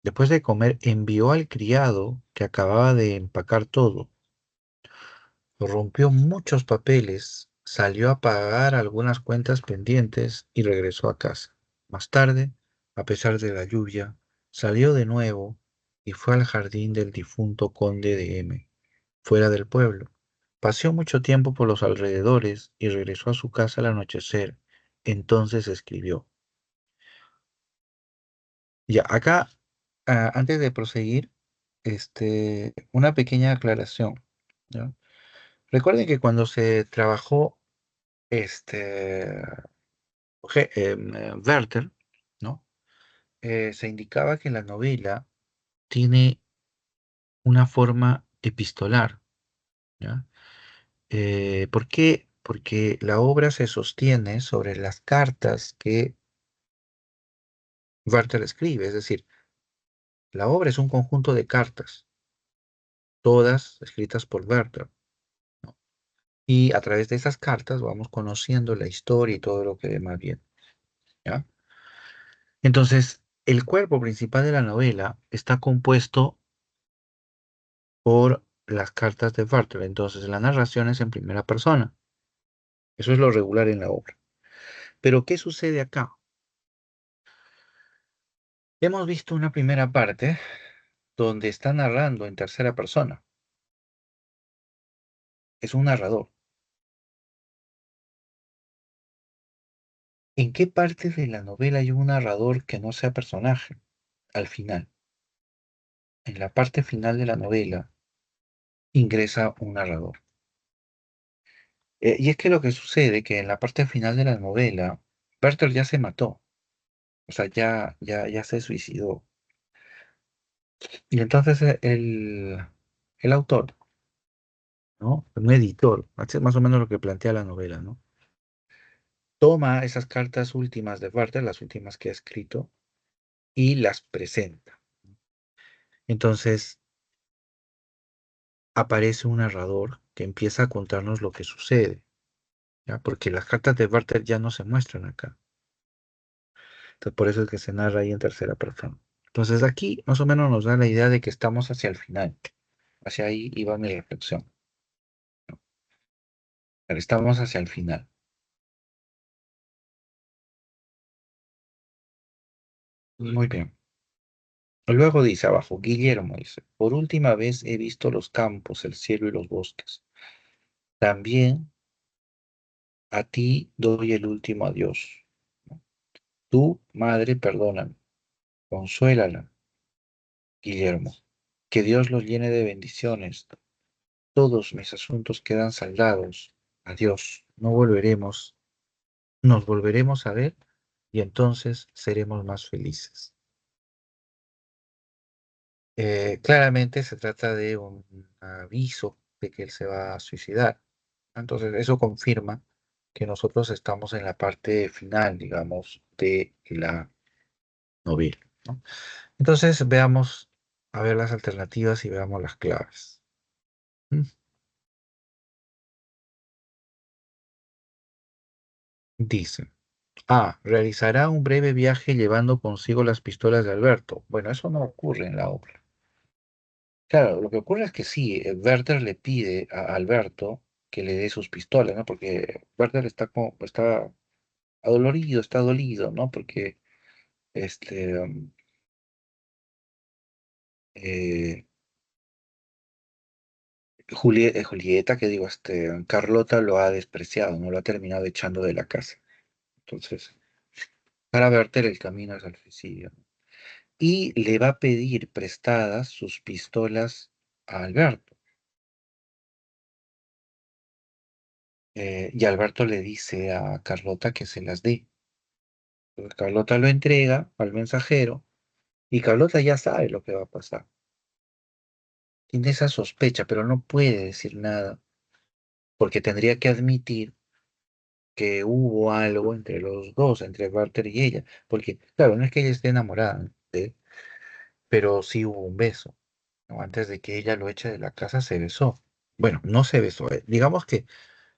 Después de comer, envió al criado que acababa de empacar todo. Rompió muchos papeles, salió a pagar algunas cuentas pendientes y regresó a casa. Más tarde, a pesar de la lluvia, salió de nuevo y fue al jardín del difunto conde de M, fuera del pueblo. Paseó mucho tiempo por los alrededores y regresó a su casa al anochecer. Entonces escribió. Ya, acá, antes de proseguir, una pequeña aclaración, ¿ya? Recuerden que cuando se trabajó este, Werther, ¿no? Se indicaba que la novela tiene una forma epistolar, ¿ya? ¿Por qué? porque la obra se sostiene sobre las cartas que Werther escribe, es decir, la obra es un conjunto de cartas, todas escritas por Werther, ¿no? Y a través de esas cartas vamos conociendo la historia y todo lo que demás bien, ¿ya? Entonces, el cuerpo principal de la novela está compuesto por las cartas de Werther. Entonces, la narración es en primera persona. Eso es lo regular en la obra. Pero, ¿qué sucede acá? Hemos visto una primera parte donde está narrando en tercera persona. Es un narrador. ¿En qué parte de la novela hay un narrador que no sea personaje? Al final. En la parte final de la novela ingresa un narrador. Y es que lo que sucede que en la parte final de la novela, Werther ya se mató. O sea, ya se suicidó. Y entonces el autor, ¿no? Un editor, así es más o menos lo que plantea la novela, ¿no? Toma esas cartas últimas de Werther, las últimas que ha escrito, y las presenta. Entonces aparece un narrador que empieza a contarnos lo que sucede, ¿ya? Porque las cartas de Werther ya no se muestran acá. Entonces por eso es que se narra ahí en tercera persona. Entonces aquí más o menos nos da la idea de que estamos hacia el final. Hacia ahí iba mi reflexión. Pero estamos hacia el final. Muy bien. Luego dice abajo, Guillermo dice, por última vez he visto los campos, el cielo y los bosques. También a ti doy el último adiós. Tu madre, perdóname, consuélala, Guillermo. Que Dios los llene de bendiciones. Todos mis asuntos quedan saldados. Adiós. No volveremos. Nos volveremos a ver y entonces seremos más felices. Claramente se trata de un aviso de que él se va a suicidar. Entonces, eso confirma que nosotros estamos en la parte final, digamos, de la novela, ¿no? Entonces, veamos a ver las alternativas y veamos las claves. ¿Mm? Dice, A. Realizará un breve viaje llevando consigo las pistolas de Alberto. Bueno, eso no ocurre en la obra. Claro, lo que ocurre es que sí, Werther le pide a Alberto que le dé sus pistolas, ¿no? Porque Werther está como, está adolorido, está dolido, ¿no? Porque este, eh, Julieta, que digo, Carlota lo ha despreciado, no lo ha terminado echando de la casa. Entonces, para Werther el camino es al suicidio, ¿no? Y le va a pedir prestadas sus pistolas a Alberto. Y Alberto le dice a Carlota que se las dé. Entonces, Carlota lo entrega al mensajero y Carlota ya sabe lo que va a pasar. Tiene esa sospecha, pero no puede decir nada porque tendría que admitir que hubo algo entre los dos, entre Walter y ella, porque claro, no es que ella esté enamorada de él, pero sí hubo un beso, ¿no? Antes de que ella lo eche de la casa se besó. Bueno, no se besó,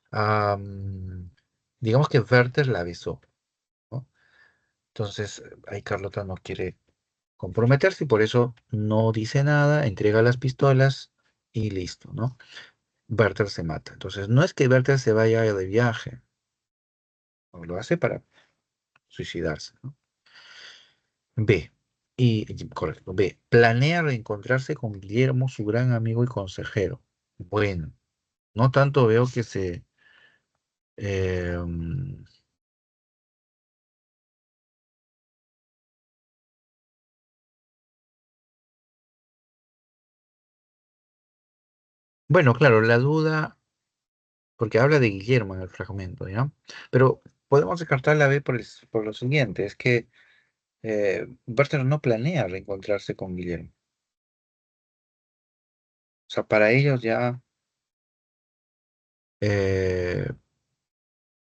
am, digamos que Werther la besó, ¿no? Entonces, ahí Carlota no quiere comprometerse y por eso no dice nada, entrega las pistolas y listo, ¿no? Werther se mata. Entonces, no es que Werther se vaya de viaje, no, lo hace para suicidarse, ¿no? B. Correcto. B. Planea reencontrarse con Guillermo, su gran amigo y consejero. Bueno, no tanto veo que se... mm, bueno, claro, la duda, porque habla de Guillermo en el fragmento, ¿ya? Pero podemos descartar la B por lo siguiente, es que Werther no planea reencontrarse con Guillermo. O sea, para ellos ya... eh,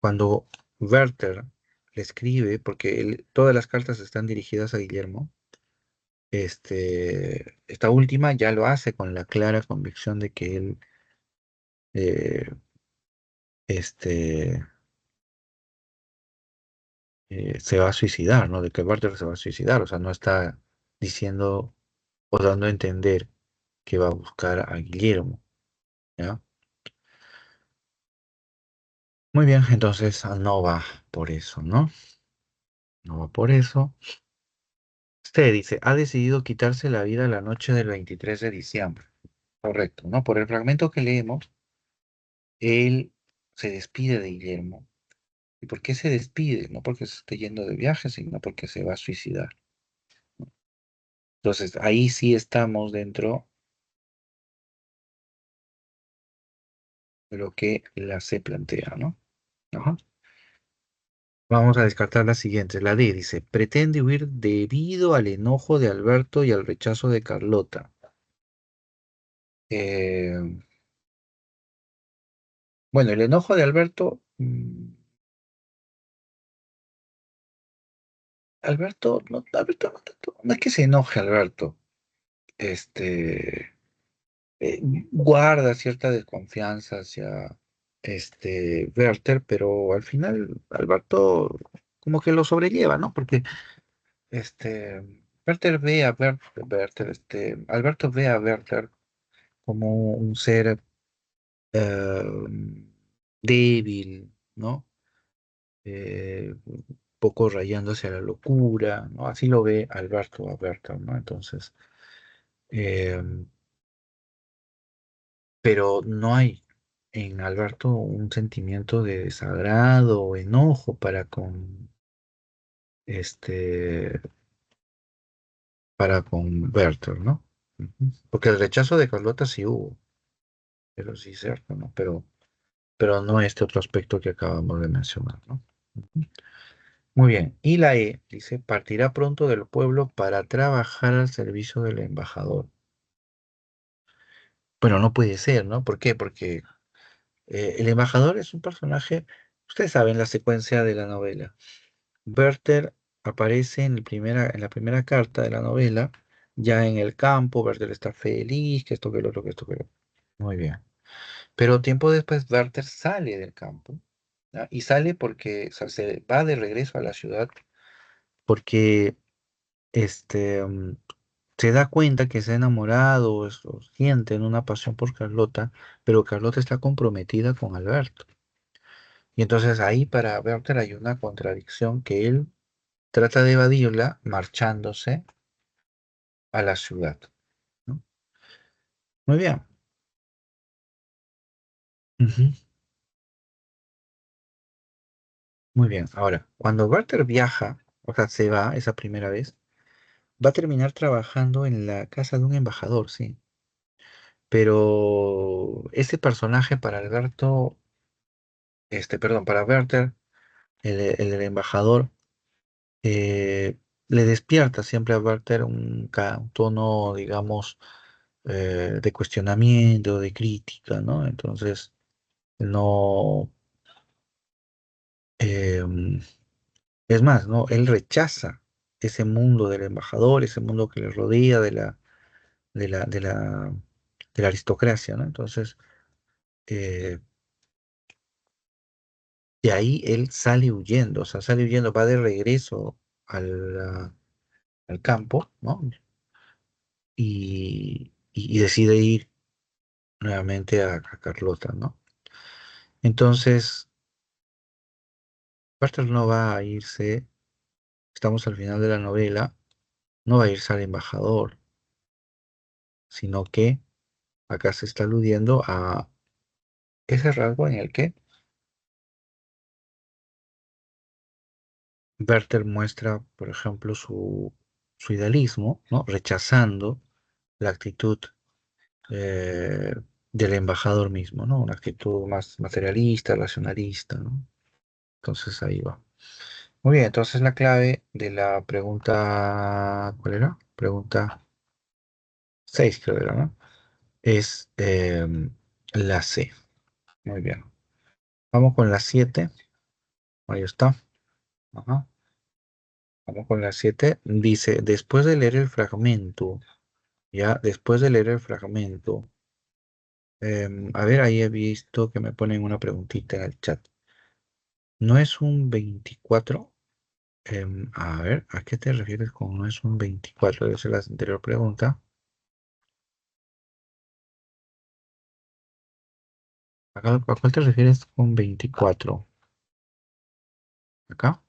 cuando Werther le escribe, porque todas las cartas están dirigidas a Guillermo, esta última ya lo hace con la clara convicción de que él eh, este, se va a suicidar, ¿no? De que Werther se va a suicidar, o sea, no está diciendo o dando a entender que va a buscar a Guillermo, ¿ya? Muy bien, entonces no va por eso, ¿no? No va por eso. Usted dice, ha decidido quitarse la vida la noche del 23 de diciembre. Correcto, ¿no? Por el fragmento que leemos, él se despide de Guillermo. ¿Y por qué se despide? No porque se esté yendo de viaje, sino porque se va a suicidar. Entonces, ahí sí estamos dentro de lo que la C plantea, ¿no? Ajá. Vamos a descartar la siguiente. La D dice, pretende huir debido al enojo de Alberto y al rechazo de Carlota. Eh, bueno, el enojo de Alberto, Alberto no es que se enoje Alberto, este, guarda cierta desconfianza hacia Werther, pero al final Alberto como que lo sobrelleva, ¿no? Porque este, Werther ve a Werther, Alberto ve a Werther como un ser débil, ¿no? Poco rayando hacia la locura, ¿no? Así lo ve Alberto a Werther, ¿no? Entonces, eh, pero no hay en Alberto un sentimiento de desagrado o enojo este, para con Werther, ¿no? Ujú. Porque el rechazo de Carlota sí hubo, pero sí es cierto, ¿no? Pero no este otro aspecto que acabamos de mencionar, ¿no? Ujú. Muy bien. Y la E dice, partirá pronto del pueblo para trabajar al servicio del embajador. Bueno, no puede ser, ¿no? ¿Por qué? Porque el embajador es un personaje, ustedes saben la secuencia de la novela. Werther aparece en la primera carta de la novela, ya en el campo, Werther está feliz, que esto, que lo otro, que esto, que lo otro. Muy bien. Pero tiempo después Werther sale del campo, ¿ya? Y sale porque, o sea, se va de regreso a la ciudad porque este, mm, se da cuenta que se ha enamorado o siente una pasión por Carlota, pero Carlota está comprometida con Alberto. Y entonces ahí para Werther hay una contradicción que él trata de evadirla marchándose a la ciudad, ¿no? Muy bien. Ujú. Muy bien. Ahora, cuando Werther viaja, o sea, se va esa primera vez, va a terminar trabajando en la casa de un embajador, sí. Pero ese personaje para Alberto, perdón, para Werther, el embajador, eh, le despierta siempre a Werther un tono, digamos, de cuestionamiento, de crítica, ¿no? Entonces, no, em, es más, ¿no? Él rechaza ese mundo del embajador, ese mundo que le rodea de la, de la, de la aristocracia, ¿no? Entonces, eh, de ahí él sale huyendo, o sea, sale huyendo, va de regreso al campo, ¿no? Y decide ir nuevamente a Carlota, ¿no? Entonces, Bartel no va a irse, estamos al final de la novela, no va a irse al embajador, sino que acá se está aludiendo a ese rasgo en el que Werther muestra, por ejemplo, su idealismo, ¿no? Rechazando la actitud eh, del embajador mismo, ¿no? Una actitud más materialista, racionalista, ¿no? Entonces ahí va. Muy bien, entonces la clave de la pregunta, ¿cuál era? Pregunta 6 creo era, ¿no? Es la C. Muy bien. Vamos con la 7. Ahí está. Ajá. Vamos con la 7. Dice, después de leer el fragmento, ya, después de leer el fragmento, a ver, ahí he visto que me ponen una preguntita en el chat. ¿No es un 24? A ver, ¿a qué te refieres con no es un 24? Esa es la anterior pregunta. ¿A cuál te refieres con 24? ¿Acá?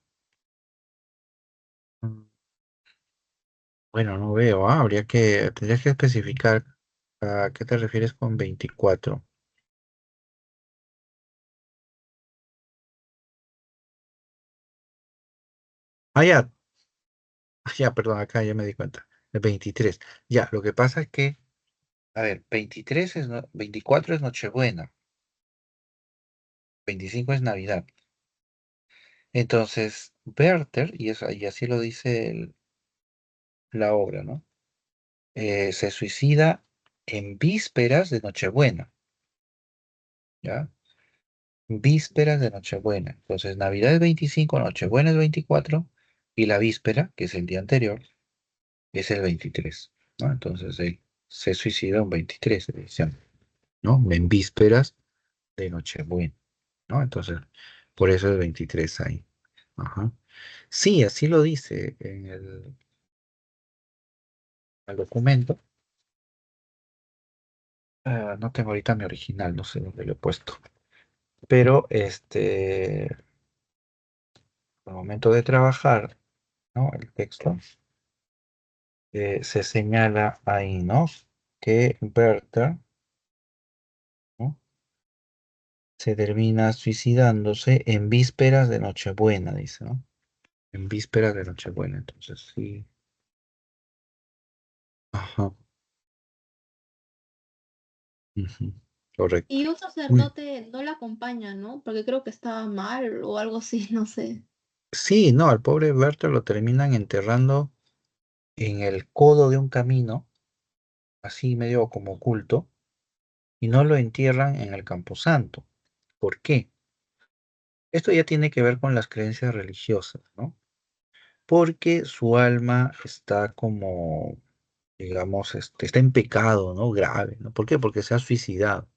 Mm, Bueno, no veo. Tendrías que especificar a qué te refieres con 24. Ah, ya, ya, perdón, acá ya me di cuenta. El 23. Ya, lo que pasa es que, a ver, 23 es, 24 es Nochebuena, 25 es Navidad. Entonces, Werther, y así lo dice la obra, ¿no? Se suicida en vísperas de Nochebuena, ¿ya? Vísperas de Nochebuena. Entonces, Navidad es 25, Nochebuena es 24, y la víspera, que es el día anterior, es el 23, ¿no? Entonces, él se suicida un 23 de diciembre, ¿no? En vísperas de Nochebuena, ¿no? Entonces, por eso es 23 ahí. Ajá. Sí, así lo dice en el documento. No tengo ahorita mi original, no sé dónde lo he puesto. Pero al momento de trabajar, ¿no? El texto, se señala ahí, ¿no? Que Berta, ¿no? Se termina suicidándose en vísperas de Nochebuena, dice, ¿no? En vísperas de Nochebuena, entonces sí. Ajá. Ujú, correcto. Y un Uy, sacerdote no la acompaña, ¿no? Porque creo que estaba mal o algo así, no sé. sí, no, al pobre Berta lo terminan enterrando en el codo de un camino, así medio como oculto, y no lo entierran en el Camposanto. ¿Por qué? Esto ya tiene que ver con las creencias religiosas, ¿no? Porque su alma está como, digamos, está en pecado, ¿no? Grave, ¿no? ¿Por qué? Porque se ha suicidado,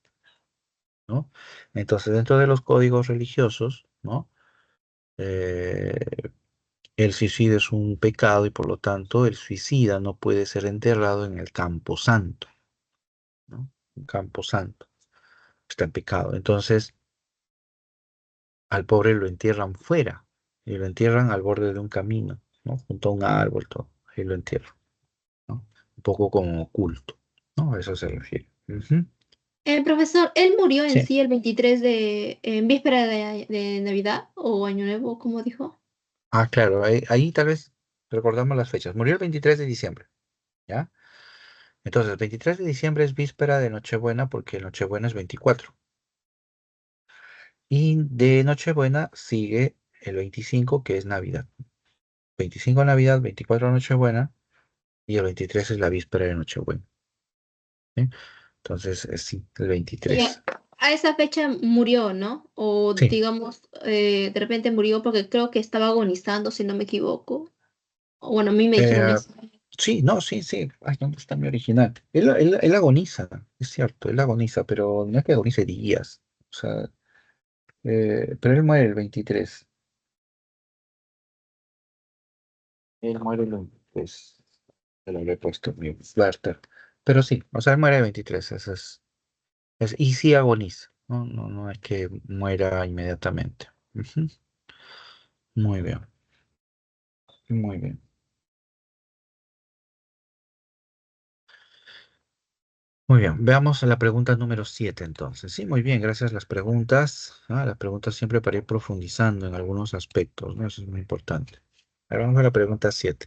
¿no? Entonces, dentro de los códigos religiosos, ¿no? Eh, el suicidio es un pecado y por lo tanto el suicida no puede ser enterrado en el campo santo, ¿no? Un campo santo, está en pecado. Entonces, al pobre lo entierran fuera y lo entierran al borde de un camino, ¿no? Junto a un árbol, todo, y lo entierran, ¿no? Un poco como oculto, ¿no? A eso se refiere. Ujú. El profesor, ¿él murió en Sí. sí el 23 en víspera de Navidad o Año Nuevo, como dijo? Ah, claro, ahí tal vez recordamos las fechas. Murió el 23 de diciembre, ¿ya? Entonces, el 23 de diciembre es víspera de Nochebuena porque Nochebuena es 24. Y de Nochebuena sigue el 25, que es Navidad. 25 Navidad, 24 Nochebuena y el 23 es la víspera de Nochebuena, ¿sí? Entonces, sí, el Y 23. a esa fecha murió, ¿no? O Sí. digamos, de repente murió porque creo que estaba agonizando, si no me equivoco. O bueno, a mí me dijeron Eh, eso. sí, no, sí, sí. Ay, ¿dónde está mi original? Él agoniza, es cierto, él agoniza, pero no es que agonice días. O sea, pero él muere el 23. Él muere el 23. Te lo habré puesto mi Werther. Pero sí, o sea, él muere el 23. Eso y sí agoniza. No, no, no es que muera inmediatamente. Ujú. Muy bien, muy bien. Muy bien, veamos la pregunta número 7 entonces. Sí, muy bien, gracias a las preguntas. Las preguntas siempre para ir profundizando en algunos aspectos, ¿no? Eso es muy importante. Ahora vamos a la pregunta 7.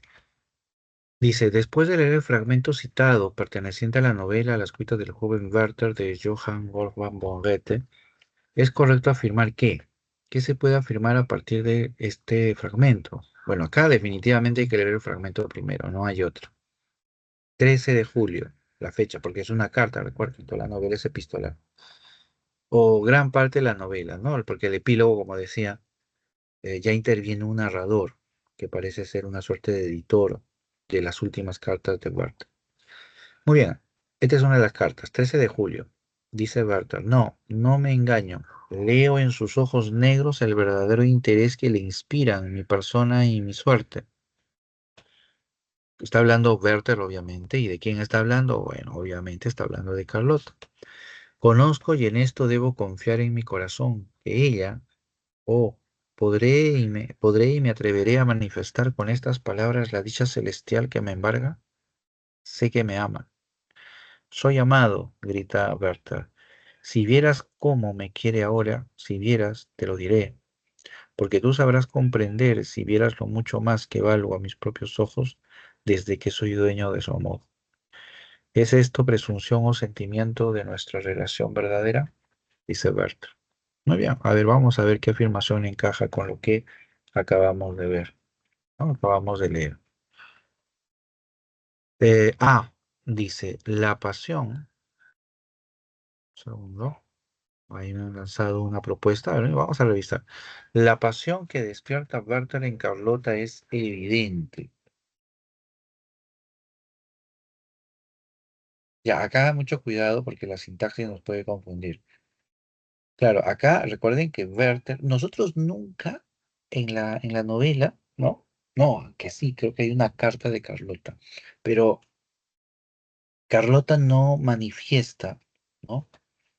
Dice, después de leer el fragmento citado perteneciente a la novela Las cuitas del joven Werther de Johann Wolfgang von Goethe, ¿es correcto afirmar que? ¿Qué se puede afirmar a partir de este fragmento? Bueno, acá definitivamente hay que leer el fragmento primero, no hay otro. 13 de julio, la fecha, porque es una carta, recuerden, toda la novela es epistolar. O gran parte de la novela, ¿no? Porque el epílogo, como decía, ya interviene un narrador que parece ser una suerte de editor de las últimas cartas de Werther. Muy bien, esta es una de las cartas, 13 de julio. Dice Werther, no, no me engaño. Leo en sus ojos negros el verdadero interés que le inspiran mi persona y mi suerte. Está hablando Werther, obviamente. ¿Y de quién está hablando? Bueno, obviamente está hablando de Carlota. Conozco y en esto debo confiar en mi corazón, que ella, oh, podré y me atreveré a manifestar con estas palabras la dicha celestial que me embarga. Sé que me ama. Soy amado, grita Berta. Si vieras cómo me quiere ahora, si vieras, te lo diré, porque tú sabrás comprender si vieras lo mucho más que valgo a mis propios ojos desde que soy dueño de su amor. ¿Es esto presunción o sentimiento de nuestra relación verdadera? Dice Berta. Muy bien, a ver, vamos a ver qué afirmación encaja con lo que acabamos de ver, ¿no? Acabamos de leer. Dice, la pasión, segundo, ahí me han lanzado una propuesta, a ver, vamos a revisar. La pasión que despierta Werther en Carlota es evidente. Ya, acá mucho cuidado porque la sintaxis nos puede confundir. Claro, acá recuerden que Werther, nosotros nunca en la novela, ¿no? No, que sí, creo que hay una carta de Carlota, pero Carlota no manifiesta, ¿no?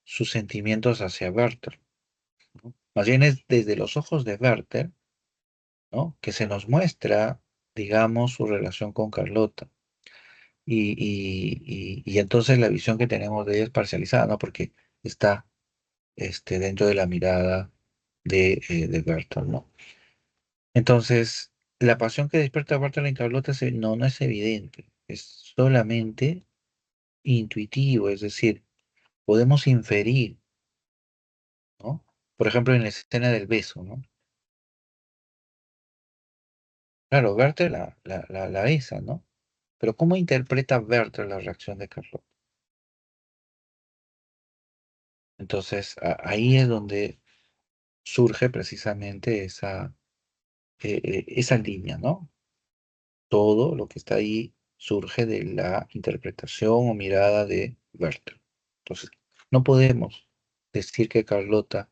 Sus sentimientos hacia Werther, ¿no? Más bien es desde los ojos de Werther, ¿no? Que se nos muestra, digamos, su relación con Carlota. Y entonces la visión que tenemos de ella es parcializada, ¿no? Porque está dentro de la mirada de Werther, ¿no? Entonces, la pasión que despierta Werther en Carlota no es evidente, es solamente intuitivo, es decir, podemos inferir, ¿no? Por ejemplo, en la escena del beso, ¿no? Claro, Werther la besa, ¿no? Pero ¿cómo interpreta Werther la reacción de Carlota? Entonces, ahí es donde surge precisamente esa línea, ¿no? Todo lo que está ahí surge de la interpretación o mirada de Werther. Entonces, no podemos decir que Carlota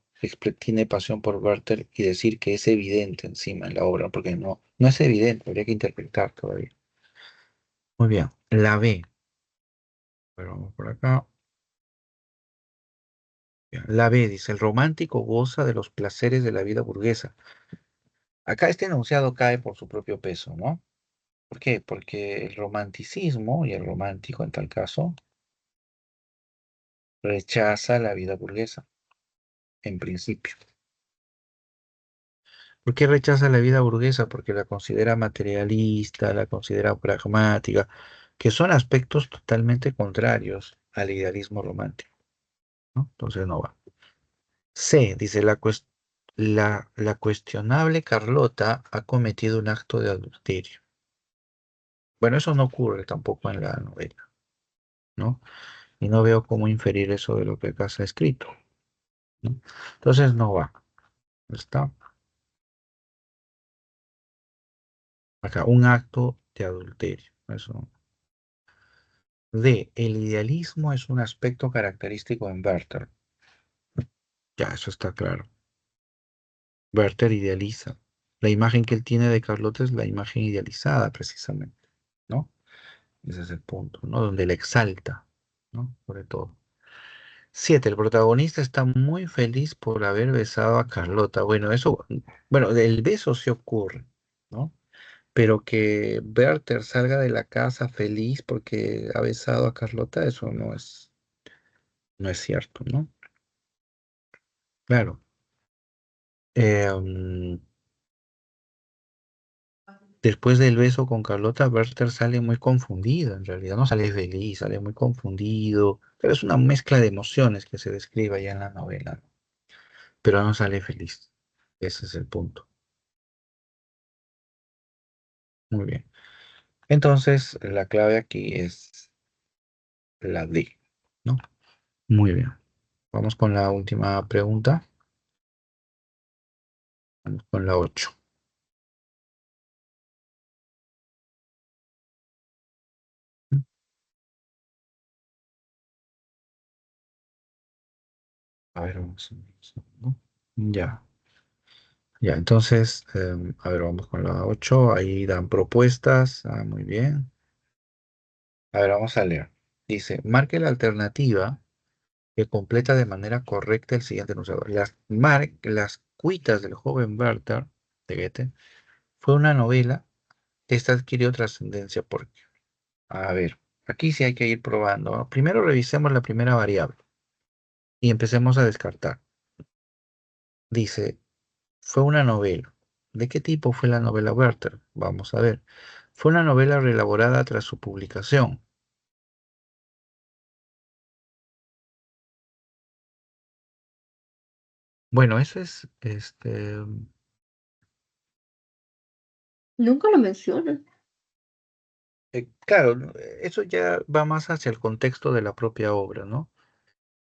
tiene pasión por Werther y decir que es evidente encima en la obra, porque no es evidente, habría que interpretar todavía. Muy bien, la B. Pero vamos por acá. Bien, la B dice, el romántico goza de los placeres de la vida burguesa. Acá este enunciado cae por su propio peso, ¿no? ¿Por qué? Porque el romanticismo y el romántico en tal caso rechaza la vida burguesa, en principio. ¿Por qué rechaza la vida burguesa? Porque la considera materialista, la considera pragmática, que son aspectos totalmente contrarios al idealismo romántico, ¿no? Entonces no va. C, dice la cuestionable Carlota ha cometido un acto de adulterio. Bueno, eso no ocurre tampoco en la novela, ¿no? Y no veo cómo inferir eso de lo que acá se ha escrito, ¿no? Entonces no va. Está acá, un acto de adulterio. Eso. D, el idealismo es un aspecto característico en Werther. Ya, eso está claro. Werther idealiza. La imagen que él tiene de Carlota es la imagen idealizada, precisamente, ¿no? Ese es el punto, ¿no? Donde la exalta, ¿no? Sobre todo. 7. El protagonista está muy feliz por haber besado a Carlota. Bueno, el beso sí ocurre, ¿no? Pero que Werther salga de la casa feliz porque ha besado a Carlota, eso no es cierto, ¿no? Claro. Em, Después del beso con Carlota, Werther sale muy confundido, en realidad no sale feliz, sale muy confundido, pero es una mezcla de emociones que se describe allá en la novela, ¿no? Pero no sale feliz. Ese es el punto. Muy bien. Entonces, la clave aquí es la D, ¿no? Muy bien. Vamos con la última pregunta. Vamos con la 8. A ver, vamos a ver, ¿no? Ya, ya, entonces, a ver, vamos con la 8. Ahí dan propuestas. Ah, muy bien. A ver, vamos a leer. Dice, marque la alternativa que completa de manera correcta el siguiente enunciado. Las cuitas del joven Werther de Goethe fue una novela. Esta adquirió trascendencia porque, a ver, aquí sí hay que ir probando, ¿no? Primero revisemos la primera variable y empecemos a descartar. Dice, fue una novela. ¿De qué tipo fue la novela Werther? Vamos a ver. Fue una novela reelaborada tras su publicación. Bueno, eso es, Nunca lo mencionan. claro, ¿no? Eso ya va más hacia el contexto de la propia obra, ¿no?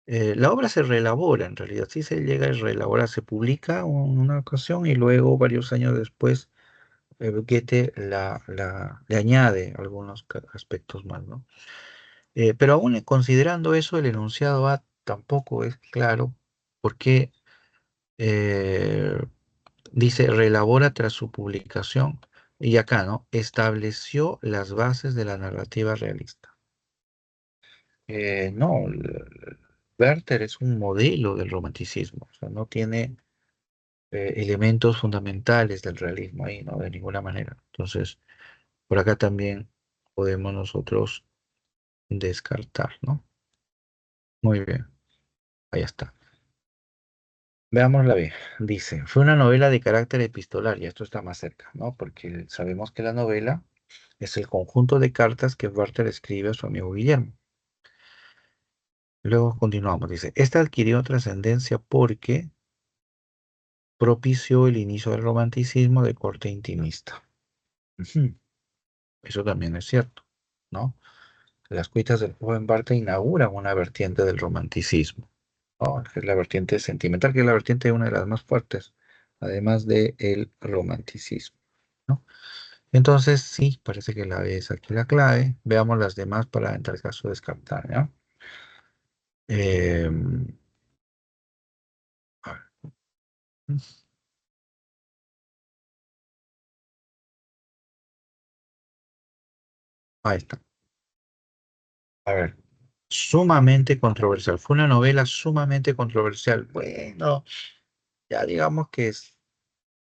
La obra se reelabora, en realidad, sí se llega a reelaborar, se publica en una ocasión y luego, varios años después, Goethe le añade algunos aspectos más, ¿no? Pero aún considerando eso, el enunciado A tampoco es claro porque eh, dice reelabora tras su publicación y acá, ¿no? Estableció las bases de la narrativa realista. No, Werther es un modelo del romanticismo, o sea, no tiene elementos fundamentales del realismo ahí, ¿no? De ninguna manera. Entonces, por acá también podemos nosotros descartar, ¿no? Muy bien, ahí está. Veámosla bien. Dice, fue una novela de carácter epistolar, y esto está más cerca, ¿no? Porque sabemos que la novela es el conjunto de cartas que Werther escribe a su amigo Guillermo. Luego continuamos, dice, esta adquirió trascendencia porque propició el inicio del romanticismo de corte intimista. Ujú. Eso también es cierto, ¿no? Las cuitas del joven Barthes inauguran una vertiente del romanticismo, ¿no? Que es la vertiente sentimental, que es la vertiente una de las más fuertes, además del romanticismo, ¿no? Entonces, sí, parece que la B es aquí la clave. Veamos las demás para, en tal caso, descartar, ¿ya? A ver, ahí está. A ver, sumamente controversial. Fue una novela sumamente controversial. Bueno, ya digamos que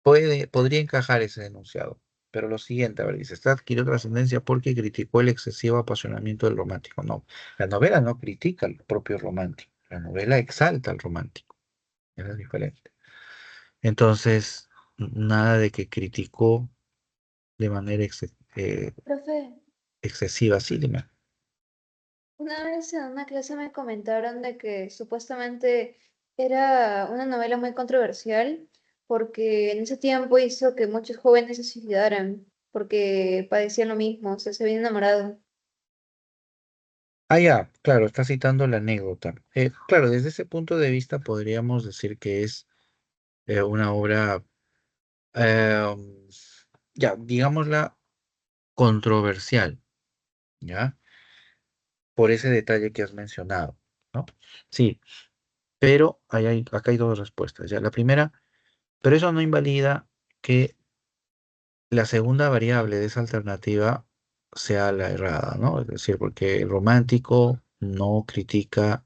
podría encajar ese enunciado. Pero lo siguiente, a ver, dice, esta adquirió trascendencia porque criticó el excesivo apasionamiento del romántico. No, la novela no critica al propio romántico. La novela exalta al romántico. Eso es diferente. Entonces, nada de que criticó de manera Profe, excesiva. Sí, dime. una vez en una clase me comentaron de que supuestamente era una novela muy controversial porque en ese tiempo hizo que muchos jóvenes se suicidaran porque padecían lo mismo, o sea, se habían enamorado. Ah, ya, claro, está citando la anécdota. Claro, desde ese punto de vista podríamos decir que es una obra, eh, ya, digámosla, controversial, ¿ya? Por ese detalle que has mencionado, ¿no? Sí, pero acá hay dos respuestas, ¿ya? La primera, pero eso no invalida que la segunda variable de esa alternativa sea la errada, ¿no? Es decir, porque el romántico no critica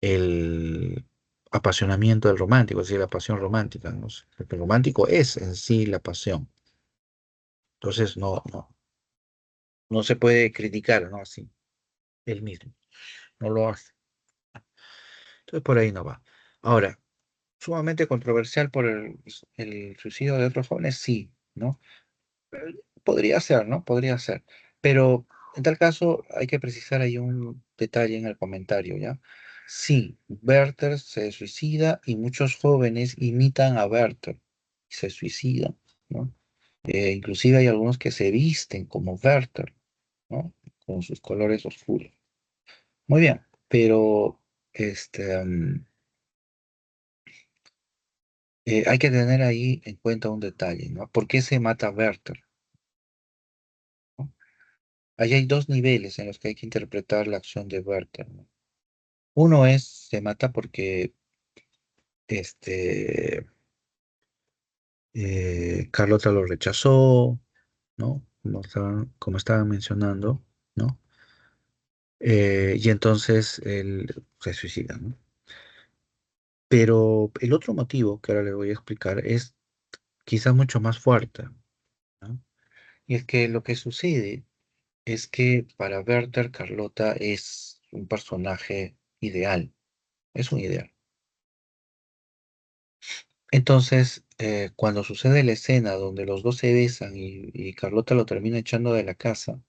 el apasionamiento del romántico, es decir, la pasión romántica, ¿no? El romántico es en sí la pasión. Entonces, no se puede criticar, ¿no? Así, él mismo, no lo hace. Entonces, por ahí no va. Ahora, sumamente controversial por el suicidio de otros jóvenes, sí, ¿no? Podría ser, ¿no? Podría ser. Pero en tal caso hay que precisar ahí un detalle en el comentario, ¿ya? Sí, Werther se suicida y muchos jóvenes imitan a Werther y se suicidan, ¿no? Inclusive hay algunos que se visten como Werther, ¿no? Con sus colores oscuros. Muy bien, pero este, Hay que tener ahí en cuenta un detalle, ¿no? ¿Por qué se mata a Werther? ¿No? Ahí hay dos niveles en los que hay que interpretar la acción de Werther, ¿no? Uno es, se mata porque este, Carlota lo rechazó, ¿no? Como estaban mencionando, ¿no? Y entonces él se suicida, ¿no? Pero el otro motivo que ahora le voy a explicar es quizás mucho más fuerte, ¿no? Y es que lo que sucede es que para Werther, Carlota es un personaje ideal, es un ideal. Entonces, cuando sucede la escena donde los dos se besan y Carlota lo termina echando de la casa,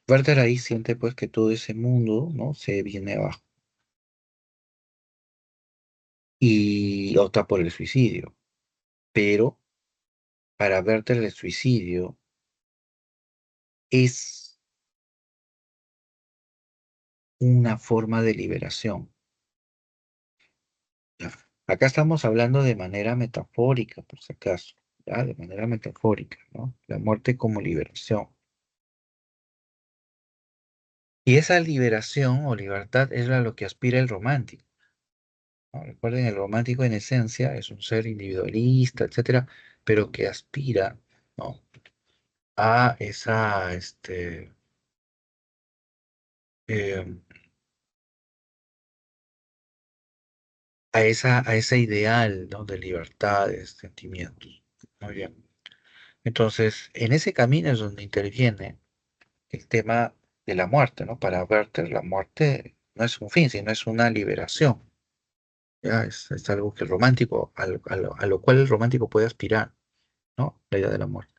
Werther ahí siente pues que todo ese mundo, ¿no? Se viene abajo y opta por el suicidio. Pero para Werther el suicidio es una forma de liberación. ¿Ya? Acá estamos hablando de manera metafórica, por si acaso, ¿ya? De manera metafórica, ¿no? La muerte como liberación. Y esa liberación o libertad es a lo que aspira el romántico, ¿no? Recuerden, el romántico en esencia es un ser individualista, etcétera, pero que aspira, ¿no? A esa, eh, a ese ideal, ¿no? De libertades, sentimientos. Muy bien. Entonces, en ese camino es donde interviene el tema de la muerte, ¿no? Para Werther, la muerte no es un fin, sino es una liberación. ¿Ya? Es algo que el romántico, a lo cual el romántico puede aspirar, ¿no? La idea de la muerte.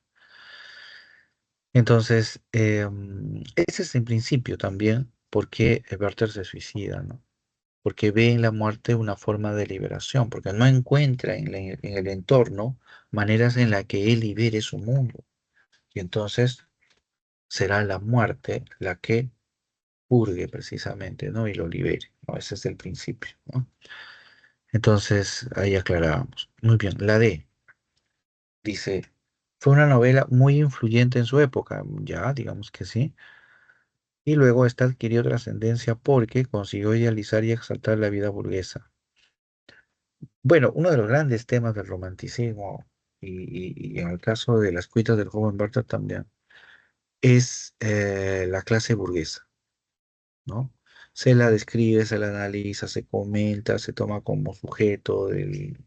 Entonces, ese es en principio también por qué Werther se suicida, ¿no? Porque ve en la muerte una forma de liberación, porque no encuentra en el entorno maneras en las que él libere su mundo. Y entonces será la muerte la que purgue precisamente, ¿no? Y lo libere, ¿no? Ese es el principio, ¿no? Entonces, ahí aclarábamos. Muy bien, la D dice, fue una novela muy influyente en su época, ya, digamos que sí, y luego esta adquirió trascendencia porque consiguió idealizar y exaltar la vida burguesa. Bueno, uno de los grandes temas del romanticismo, y en el caso de las cuitas del joven Werther también, es la clase burguesa, ¿no? Se la describe, se la analiza, se comenta, se toma como sujeto del...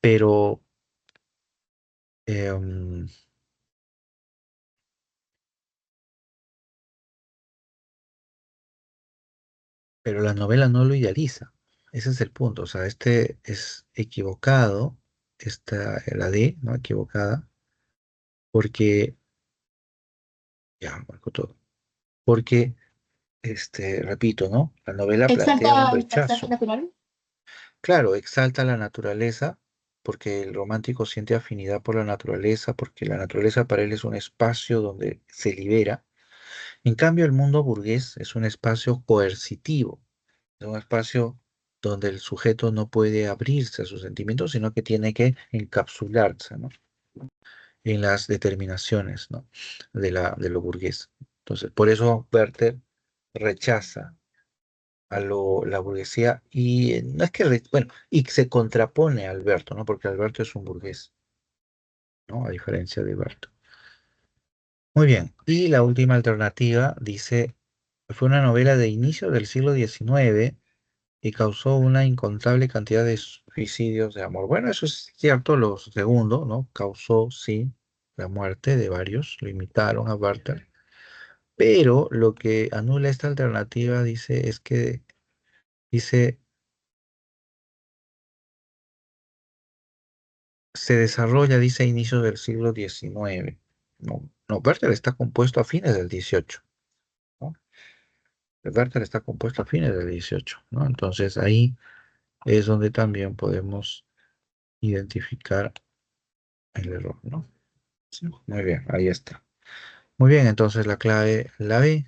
Pero, em, pero la novela no lo idealiza. Ese es el punto. O sea, este es equivocado, la D, ¿no? Equivocada, porque, ya, marco todo. Porque, repito, ¿no? La novela plantea un Exalta el paisaje rechazo. natural. Claro, exalta la naturaleza, porque el romántico siente afinidad por la naturaleza, porque la naturaleza para él es un espacio donde se libera. En cambio, el mundo burgués es un espacio coercitivo, es un espacio donde el sujeto no puede abrirse a sus sentimientos, sino que tiene que encapsularse, ¿no? En las determinaciones, ¿no? De lo burgués. Entonces, por eso Werther rechaza la burguesía y no es que, bueno, y se contrapone a Alberto, ¿no? Porque Alberto es un burgués, ¿no? A diferencia de Berto. Muy bien. Y la última alternativa dice, fue una novela de inicio del siglo XIX y causó una incontable cantidad de suicidios de amor. Bueno, eso es cierto, lo segundo, ¿no? Causó, sí, la muerte de varios, lo imitaron a Werther. Pero lo que anula esta alternativa, dice, es que, dice, se desarrolla, dice, a inicios del siglo XIX. No, no, Werther está compuesto a fines del XVIII, ¿no? El Werther está compuesto a fines del XVIII, ¿no? Entonces ahí es donde también podemos identificar el error, ¿no? Sí, muy bien, ahí está. Muy bien, entonces la clave la B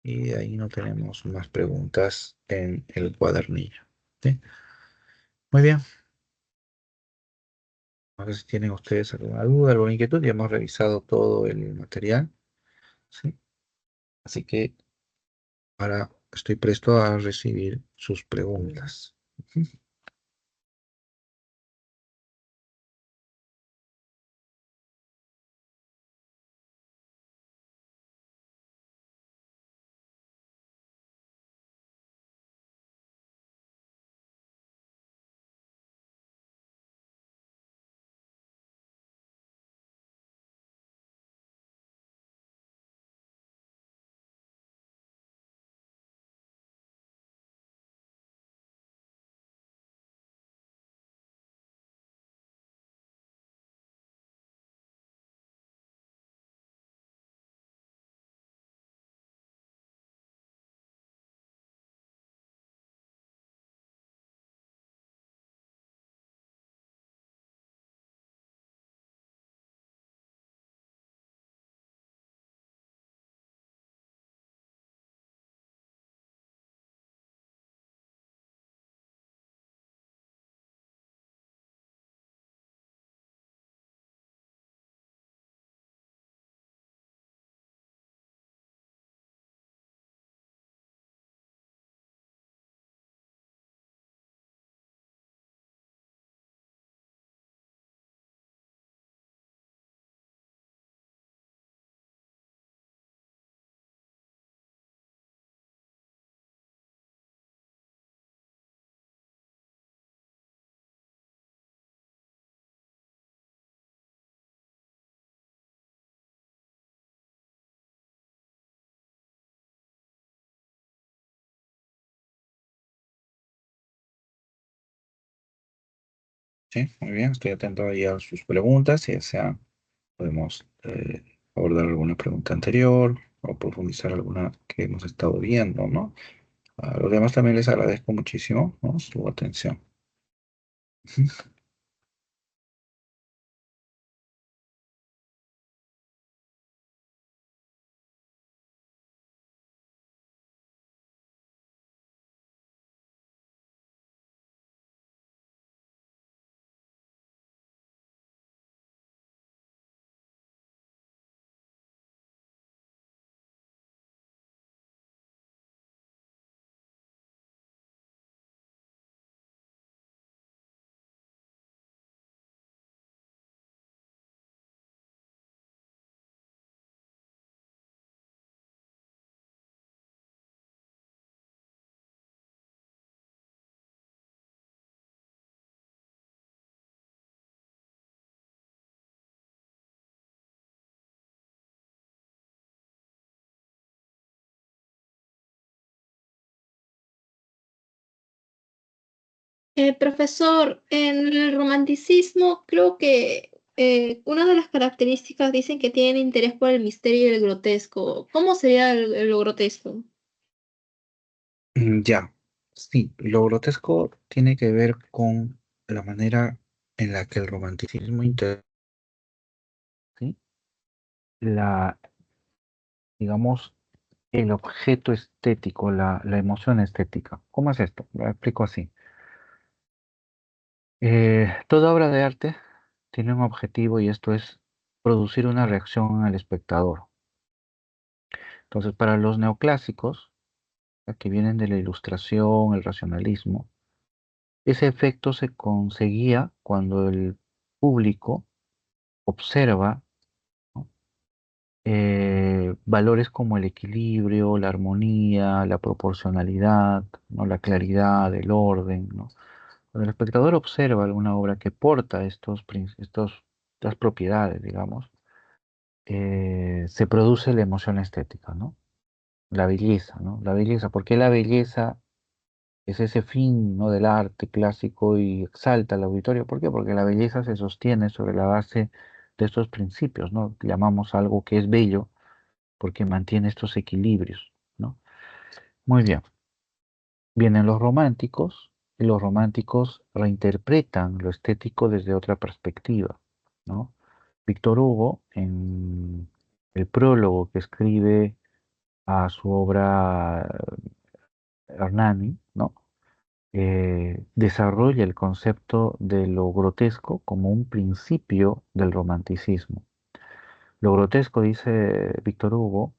y de ahí no tenemos más preguntas en el cuadernillo, ¿sí? Muy bien, no sé si tienen ustedes alguna duda, alguna inquietud, ya hemos revisado todo el material, ¿sí? Así que ahora estoy presto a recibir sus preguntas. Ujú. Sí, muy bien, estoy atento ahí a sus preguntas, ya sea podemos abordar alguna pregunta anterior o profundizar alguna que hemos estado viendo, ¿no? A los demás también les agradezco muchísimo, ¿no? Su atención. Profesor, en el romanticismo creo que una de las características dicen que tienen interés por el misterio y el grotesco. ¿Cómo sería lo grotesco? Ya, sí, lo grotesco tiene que ver con la manera en la que el romanticismo ¿sí? La, digamos, el objeto estético, la emoción estética. ¿Cómo es esto? Lo explico así. Toda obra de arte tiene un objetivo y esto es producir una reacción al espectador. Entonces, para los neoclásicos, que vienen de la ilustración, el racionalismo, ese efecto se conseguía cuando el público observa, ¿no? Valores como el equilibrio, la armonía, la proporcionalidad, ¿no? La claridad, el orden, ¿no? Cuando el espectador observa alguna obra que porta estas propiedades, digamos, se produce la emoción estética, ¿no? La belleza, ¿no? La belleza, porque la belleza es ese fin, ¿no? del arte clásico y exalta al auditorio. ¿Por qué? Porque la belleza se sostiene sobre la base de estos principios, ¿no? Llamamos algo que es bello porque mantiene estos equilibrios, ¿no? Muy bien. Vienen los románticos y los románticos reinterpretan lo estético desde otra perspectiva, ¿no? Víctor Hugo, en el prólogo que escribe a su obra Hernani, ¿no? desarrolla el concepto de lo grotesco como un principio del romanticismo. Lo grotesco, dice Víctor Hugo,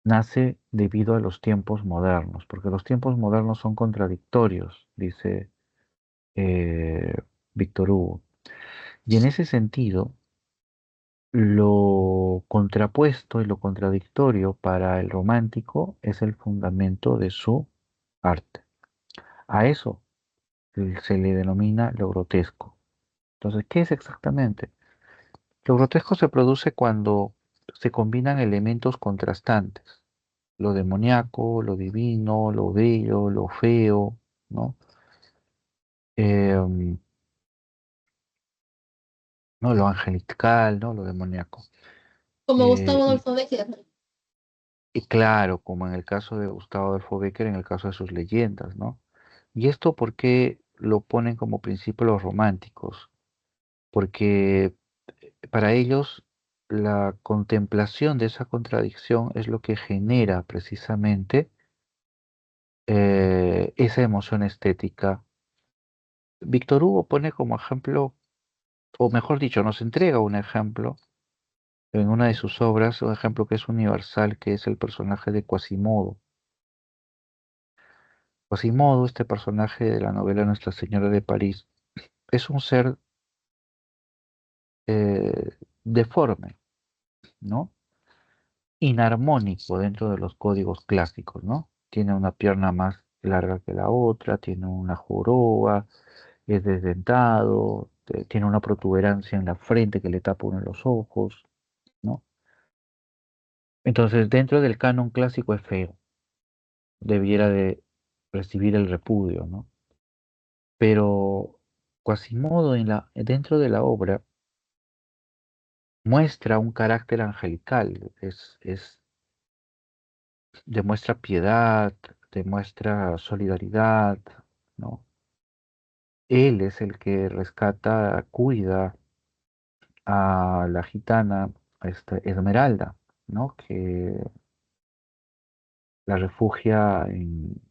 nace debido a los tiempos modernos, porque los tiempos modernos son contradictorios, dice eh, Víctor Hugo. Y en ese sentido, lo contrapuesto y lo contradictorio para el romántico es el fundamento de su arte. A eso se le denomina lo grotesco. Entonces, ¿qué es exactamente? Lo grotesco se produce cuando se combinan elementos contrastantes, lo demoníaco, lo divino, lo bello, lo feo, ¿no? Em, ¿no? Lo angelical, ¿no? Lo demoníaco. Como Gustavo Y, Adolfo Bécquer. y claro, como en el caso de Gustavo Adolfo Bécquer, en el caso de sus leyendas, ¿no? ¿Y esto por qué lo ponen como principio los románticos? Porque para ellos la contemplación de esa contradicción es lo que genera precisamente esa emoción estética. Víctor Hugo pone como ejemplo, o mejor dicho, nos entrega un ejemplo en una de sus obras, un ejemplo que es universal, que es el personaje de Quasimodo. Quasimodo, este personaje de la novela Nuestra Señora de París, es un ser deforme, ¿no? Inarmónico dentro de los códigos clásicos, ¿no? Tiene una pierna más larga que la otra, tiene una joroba, es desdentado, tiene una protuberancia en la frente que le tapa uno de los ojos, ¿no? Entonces, dentro del canon clásico es feo, debiera de recibir el repudio, ¿no? Pero Quasimodo dentro de la obra muestra un carácter angelical, demuestra piedad, demuestra solidaridad, ¿no? Él es el que rescata, cuida a la gitana Esmeralda, ¿no? Que la refugia en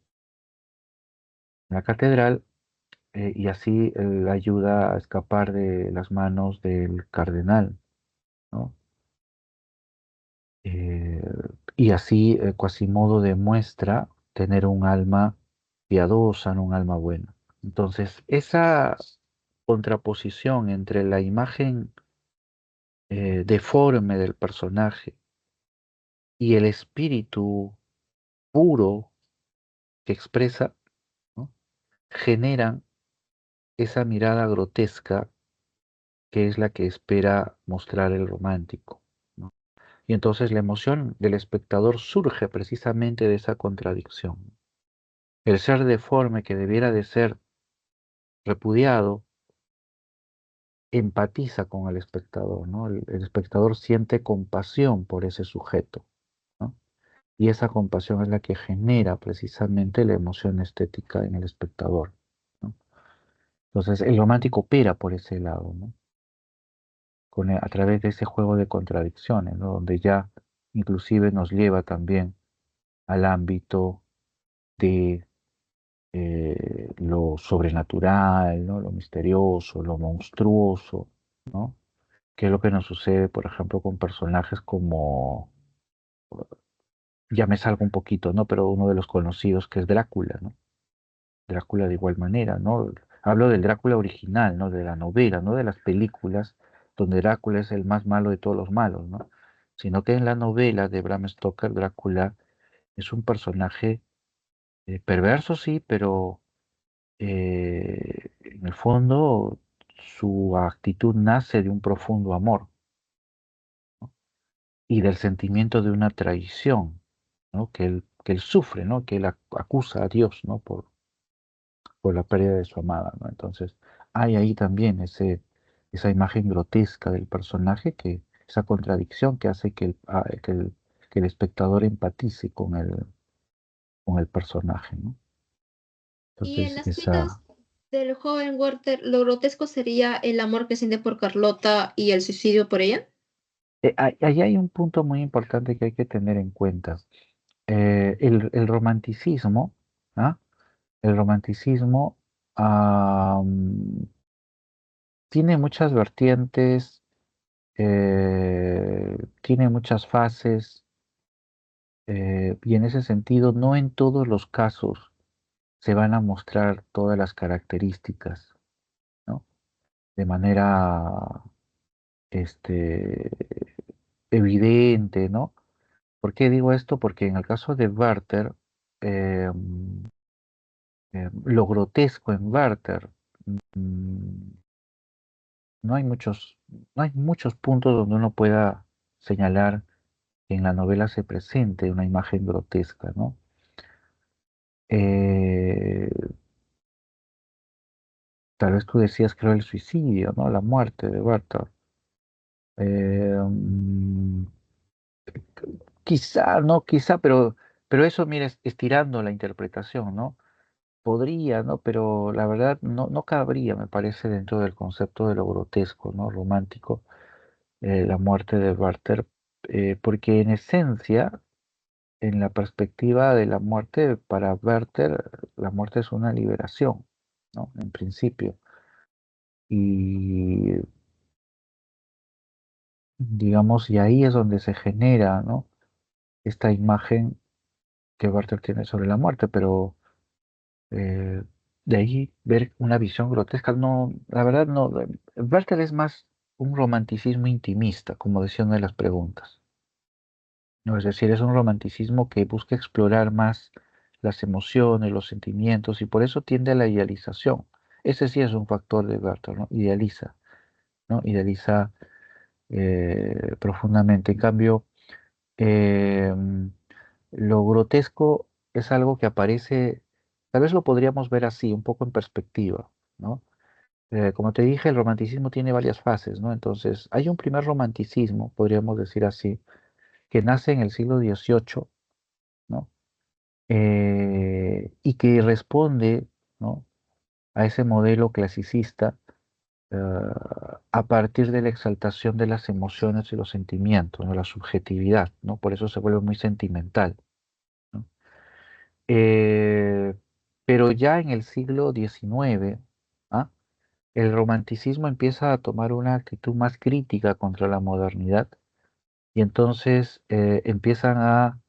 la catedral y así la ayuda a escapar de las manos del cardenal, ¿no? Eh, y así Quasimodo demuestra tener un alma piadosa, no un alma buena. Entonces, esa contraposición entre la imagen deforme del personaje y el espíritu puro que expresa, ¿no? Generan esa mirada grotesca que es la que espera mostrar el romántico, ¿no? Y entonces la emoción del espectador surge precisamente de esa contradicción. El ser deforme que debiera de ser repudiado empatiza con el espectador, ¿no? El espectador siente compasión por ese sujeto, ¿no? Y esa compasión es la que genera precisamente la emoción estética en el espectador, ¿no? Entonces el romántico opera por ese lado, ¿no? A través de ese juego de contradicciones, ¿no? Donde ya inclusive nos lleva también al ámbito de lo sobrenatural, ¿no? Lo misterioso, lo monstruoso, ¿no? Que es lo que nos sucede, por ejemplo, con personajes como, ya me salgo un poquito, ¿no? Pero uno de los conocidos que es Drácula, ¿no? Drácula de igual manera, ¿no? Hablo del Drácula original, ¿no? De la novela, no de las películas, donde Drácula es el más malo de todos los malos, ¿no? Sino que en la novela de Bram Stoker, Drácula es un personaje perverso, sí, pero en el fondo su actitud nace de un profundo amor, ¿no? Y del sentimiento de una traición, ¿no? Que él sufre, ¿no? Que él acusa a Dios, ¿no? Por la pérdida de su amada, ¿no? Entonces, hay ahí también esa imagen grotesca del personaje, esa contradicción que hace que el espectador empatice con el personaje, ¿no? Y en Entonces, las vidas del joven Werther, lo grotesco sería el amor que siente por Carlota y el suicidio por ella. ahí hay un punto muy importante que hay que tener en cuenta. El romanticismo, ¿ah? El romanticismo tiene muchas vertientes, tiene muchas fases, y en ese sentido no en todos los casos se van a mostrar todas las características, ¿no? De manera este, evidente, ¿no? ¿Por qué digo esto? Porque en el caso de Werther, eh, lo grotesco en Werther, mm, no hay muchos, no hay muchos puntos donde uno pueda señalar que en la novela se presente una imagen grotesca, ¿no? Eh, Tal vez tú decías que era el suicidio, ¿no? La muerte de Werther. Mm, quizá, no, quizá, pero eso, mira, estirando la interpretación, ¿no? Podría, ¿no? Pero la verdad no cabría, me parece, dentro del concepto de lo grotesco, ¿no? Romántico, la muerte de Werther, porque en esencia, en la perspectiva de la muerte, para Werther, la muerte es una liberación, ¿no? En principio. Y digamos, y ahí es donde se genera, ¿no? Esta imagen que Werther tiene sobre la muerte, pero eh, de ahí ver una visión grotesca, no, la verdad no. Werther es más un romanticismo intimista, como decía una de las preguntas, ¿no? Es decir, es un romanticismo que busca explorar más las emociones, los sentimientos, y por eso tiende a la idealización. Ese sí es un factor de Werther, ¿no? Idealiza, ¿no? Idealiza profundamente. En cambio, eh, lo grotesco es algo que aparece, tal vez lo podríamos ver así, un poco en perspectiva, ¿no? Como te dije, el romanticismo tiene varias fases, ¿no? Entonces, hay un primer romanticismo, podríamos decir así, que nace en el siglo XVIII, ¿no? Y que responde, ¿no? A ese modelo clasicista, eh, a partir de la exaltación de las emociones y los sentimientos, ¿no? La subjetividad, ¿no? Por eso se vuelve muy sentimental, ¿no? Eh, pero ya en el siglo XIX, ¿ah? El romanticismo empieza a tomar una actitud más crítica contra la modernidad y entonces empiezan a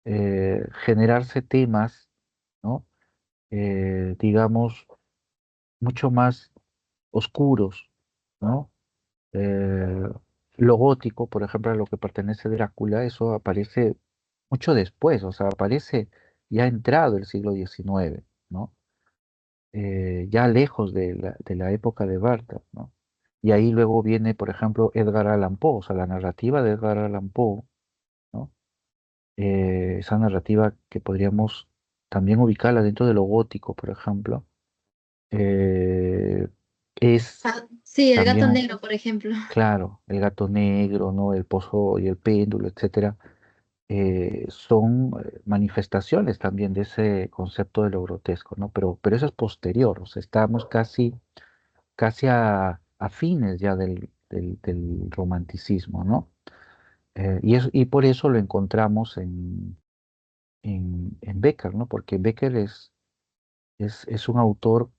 generarse temas, ¿no? Digamos, mucho más oscuros, ¿no? Eh, lo gótico, por ejemplo, a lo que pertenece Drácula, eso aparece mucho después, o sea, aparece ya entrado el siglo XIX, ¿no? Ya lejos de la época de Barta, ¿no? Y ahí luego viene, por ejemplo, Edgar Allan Poe, o sea, la narrativa de Edgar Allan Poe, ¿no? Esa narrativa que podríamos también ubicarla dentro de lo gótico, por ejemplo, eh, es Ah, sí, el gato también, negro, por ejemplo. claro, el gato negro, ¿no? El pozo y el péndulo, etcétera, son manifestaciones también de ese concepto de lo grotesco, ¿no? Pero eso es posterior, o sea, estamos casi a fines ya del romanticismo, ¿no? Y por eso lo encontramos en Becker, ¿no? Porque Becker es un autor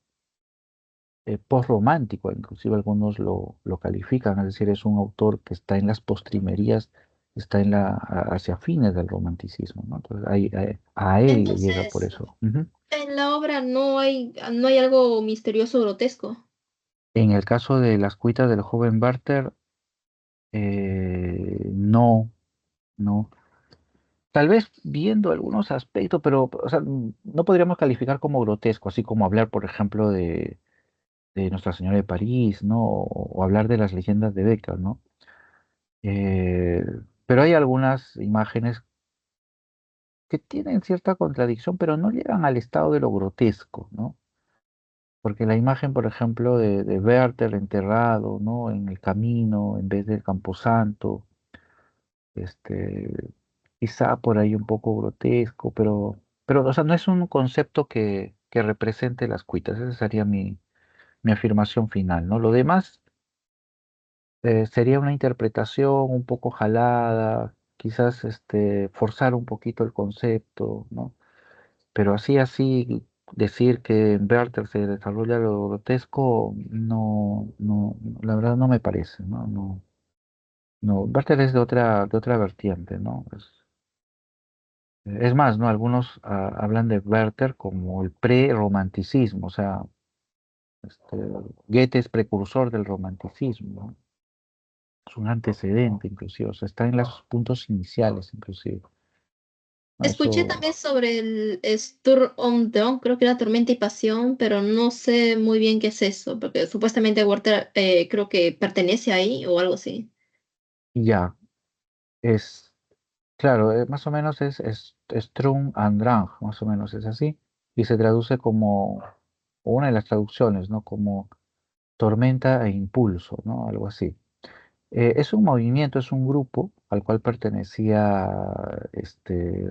postromántico, inclusive algunos lo califican, es decir, es un autor que está en las postrimerías, está hacia fines del romanticismo, ¿no? Entonces a él le llega por Entonces, eso. Ujú. en la obra no hay algo misterioso grotesco. En el caso de las cuitas del joven Werther, no, no. Tal vez viendo algunos aspectos, pero o sea, no podríamos calificar como grotesco, así como hablar, por ejemplo, de Nuestra Señora de París, ¿no? O hablar de las leyendas de Becker, ¿no? Eh, pero hay algunas imágenes que tienen cierta contradicción, pero no llegan al estado de lo grotesco, ¿no? Porque la imagen, por ejemplo, de Werther enterrado, ¿no? En el camino, en vez del camposanto, este, quizá por ahí un poco grotesco, pero o sea, no es un concepto que represente las cuitas. Esa sería mi afirmación final, ¿no? Lo demás sería una interpretación un poco jalada, quizás forzar un poquito el concepto, ¿no? Pero así, decir que en Werther se desarrolla lo grotesco, la verdad no me parece, ¿no? No, no, Werther es de otra vertiente, ¿no? Es más, ¿no? Algunos hablan de Werther como el pre-romanticismo, o sea, este, Goethe es precursor del romanticismo, ¿no? Es un antecedente, inclusive, o sea, está en los puntos iniciales, inclusive. ¿No? Escuché Eso, también sobre el Sturm und Drang, creo que era Tormenta y Pasión, pero no sé muy bien qué es eso, porque supuestamente Werther creo que pertenece ahí o algo así. ya, es, claro, más o menos es Sturm und Drang, más o menos es así, y se traduce como, o una de las traducciones, ¿no? Como tormenta e impulso, ¿no? Algo así. Es un movimiento, es un grupo al cual pertenecía eh,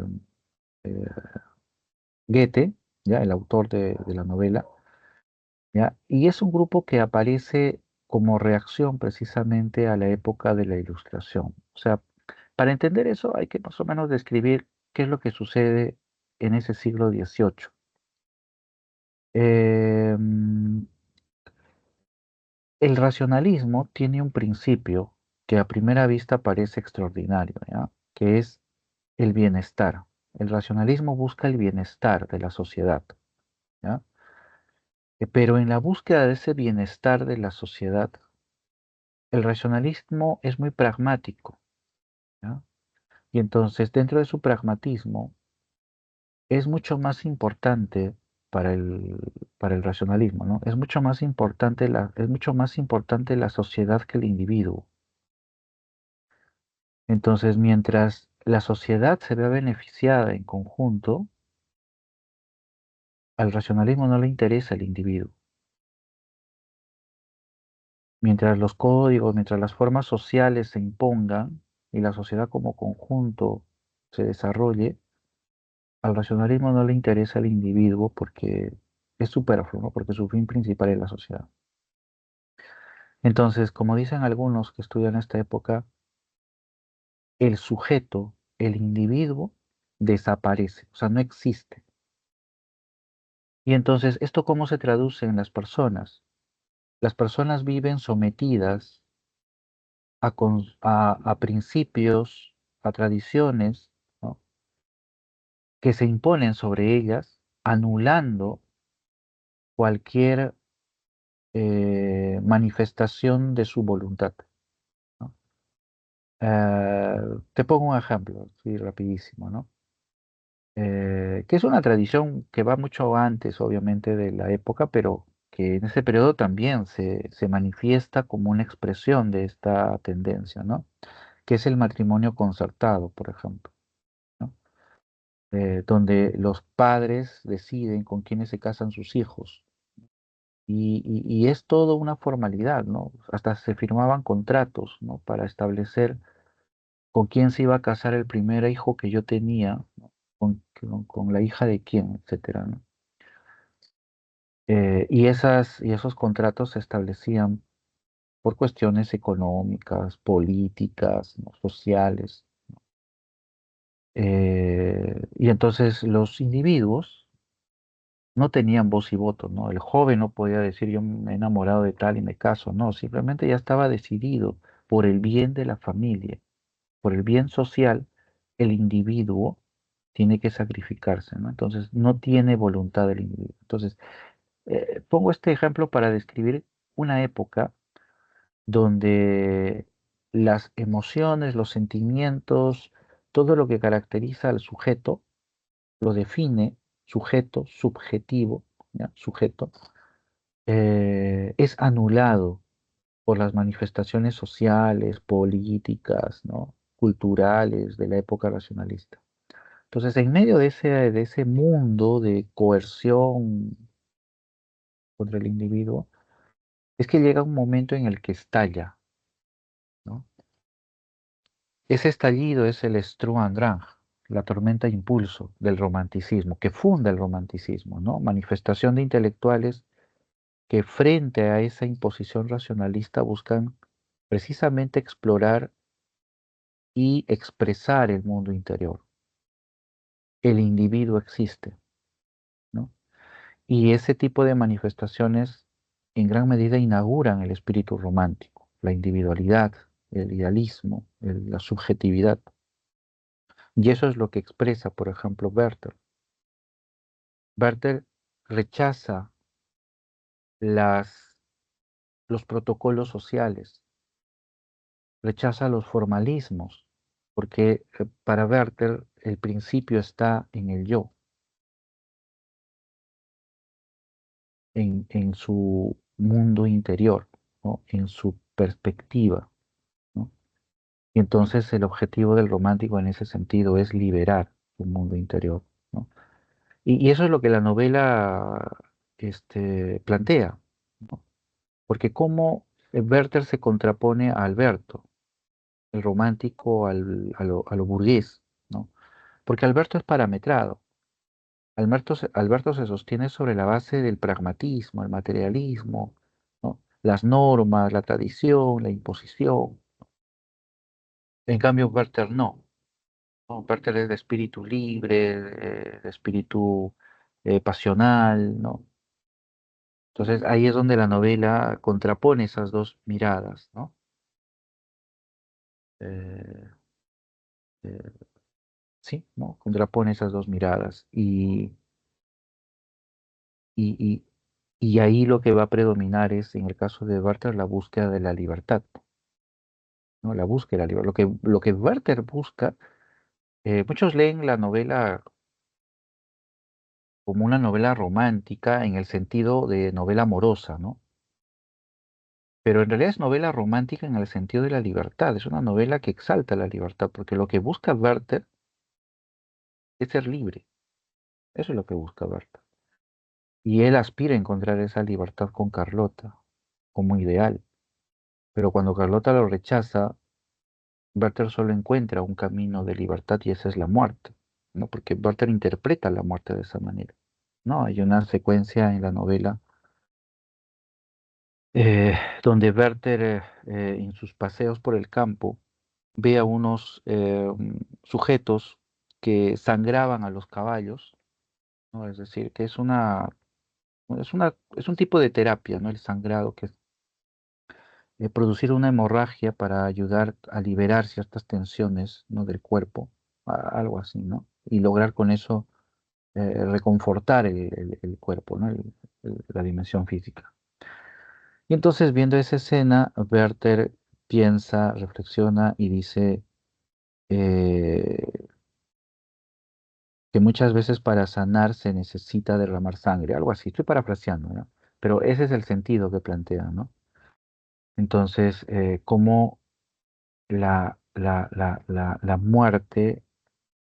Goethe, ¿ya? El autor de la novela, ¿ya? Y es un grupo que aparece como reacción precisamente a la época de la Ilustración. O sea, para entender eso hay que más o menos describir qué es lo que sucede en ese siglo XVIII. Em, el racionalismo tiene un principio que a primera vista parece extraordinario, ¿ya? Que es el bienestar. El racionalismo busca el bienestar de la sociedad, ¿ya? Pero en la búsqueda de ese bienestar de la sociedad, el racionalismo es muy pragmático, ¿ya? Y entonces dentro de su pragmatismo es mucho más importante para para el racionalismo, ¿no? Es mucho más importante es mucho más importante la sociedad que el individuo. Entonces, mientras la sociedad se vea beneficiada en conjunto, al racionalismo no le interesa el individuo. Mientras los códigos, mientras las formas sociales se impongan y la sociedad como conjunto se desarrolle, al racionalismo no le interesa el individuo porque es superfluo, ¿no? Porque su fin principal es la sociedad. Entonces, como dicen algunos que estudian esta época, el sujeto, el individuo, desaparece, o sea, no existe. Y entonces, ¿esto cómo se traduce en las personas? Las personas viven sometidas a principios, a tradiciones, ¿no? Que se imponen sobre ellas, anulando cualquier manifestación de su voluntad, ¿no? Eh, te pongo un ejemplo, sí, rapidísimo, ¿no? Que es una tradición que va mucho antes, obviamente, de la época, pero que en ese periodo también se manifiesta como una expresión de esta tendencia, ¿no? Que es el matrimonio concertado, por ejemplo, ¿no? Donde los padres deciden con quiénes se casan sus hijos. Y es todo una formalidad, ¿no? Hasta se firmaban contratos, ¿no? Para establecer con quién se iba a casar el primer hijo que yo tenía, ¿no? Con la hija de quién, etcétera, ¿no? Y esos contratos se establecían por cuestiones económicas, políticas, ¿no? Sociales. Y entonces los individuos no tenían voz y voto, ¿no? El joven no podía decir yo me he enamorado de tal y me caso, no, simplemente ya estaba decidido por el bien de la familia, por el bien social, el individuo tiene que sacrificarse, ¿no? Entonces no tiene voluntad del individuo. Entonces, pongo este ejemplo para describir una época donde las emociones, los sentimientos, todo lo que caracteriza al sujeto, lo define sujeto, subjetivo, ¿ya? Sujeto, es anulado por las manifestaciones sociales, políticas, ¿no? Culturales de la época racionalista. Entonces, en medio de ese mundo de coerción contra el individuo, es que llega un momento en el que estalla, ¿no? Ese estallido es el Sturm und Drang, la tormenta impulso del romanticismo, que funda el romanticismo, ¿no? Manifestación de intelectuales que frente a esa imposición racionalista buscan precisamente explorar y expresar el mundo interior. El individuo existe, ¿no? Y ese tipo de manifestaciones en gran medida inauguran el espíritu romántico, la individualidad, el idealismo, la subjetividad. Y eso es lo que expresa, por ejemplo, Werther. Werther rechaza las, los protocolos sociales, rechaza los formalismos, porque para Werther el principio está en el yo, en su mundo interior, ¿no? En su perspectiva, ¿no? Y entonces el objetivo del romántico en ese sentido es liberar su mundo interior, ¿no? Y eso es lo que la novela plantea, ¿no? Porque cómo Werther se contrapone a Alberto, el romántico a lo burgués, ¿no? Porque Alberto es parametrado. Alberto se sostiene sobre la base del pragmatismo, el materialismo, ¿no? Las normas, la tradición, la imposición. En cambio, Werther no. ¿No? Werther es de espíritu libre, de espíritu pasional, ¿no? Entonces ahí es donde la novela contrapone esas dos miradas, ¿no? Eh, eh, sí, ¿no? Contrapone esas dos miradas. Y, y, y ahí lo que va a predominar es, en el caso de Werther, la búsqueda de la libertad, ¿no? La búsqueda de la libertad. Lo que Werther busca, muchos leen la novela como una novela romántica en el sentido de novela amorosa, ¿no? Pero en realidad es novela romántica en el sentido de la libertad, es una novela que exalta la libertad, porque lo que busca Werther es ser libre, eso es lo que busca Werther. Y él aspira a encontrar esa libertad con Carlota como ideal, pero cuando Carlota lo rechaza, Werther solo encuentra un camino de libertad y esa es la muerte, ¿no? Porque Werther interpreta la muerte de esa manera, ¿no? Hay una secuencia en la novela eh, donde Werther en sus paseos por el campo ve a unos sujetos que sangraban a los caballos, ¿no? Es decir, que es un tipo de terapia, ¿no? El sangrado, que es producir una hemorragia para ayudar a liberar ciertas tensiones, ¿no? Del cuerpo, algo así, ¿no? Y lograr con eso reconfortar el cuerpo, ¿no? La dimensión física. Y entonces, viendo esa escena, Werther piensa, reflexiona y dice eh, que muchas veces para sanar se necesita derramar sangre, algo así. Estoy parafraseando, ¿no? Pero ese es el sentido que plantea, ¿no? Entonces, cómo la muerte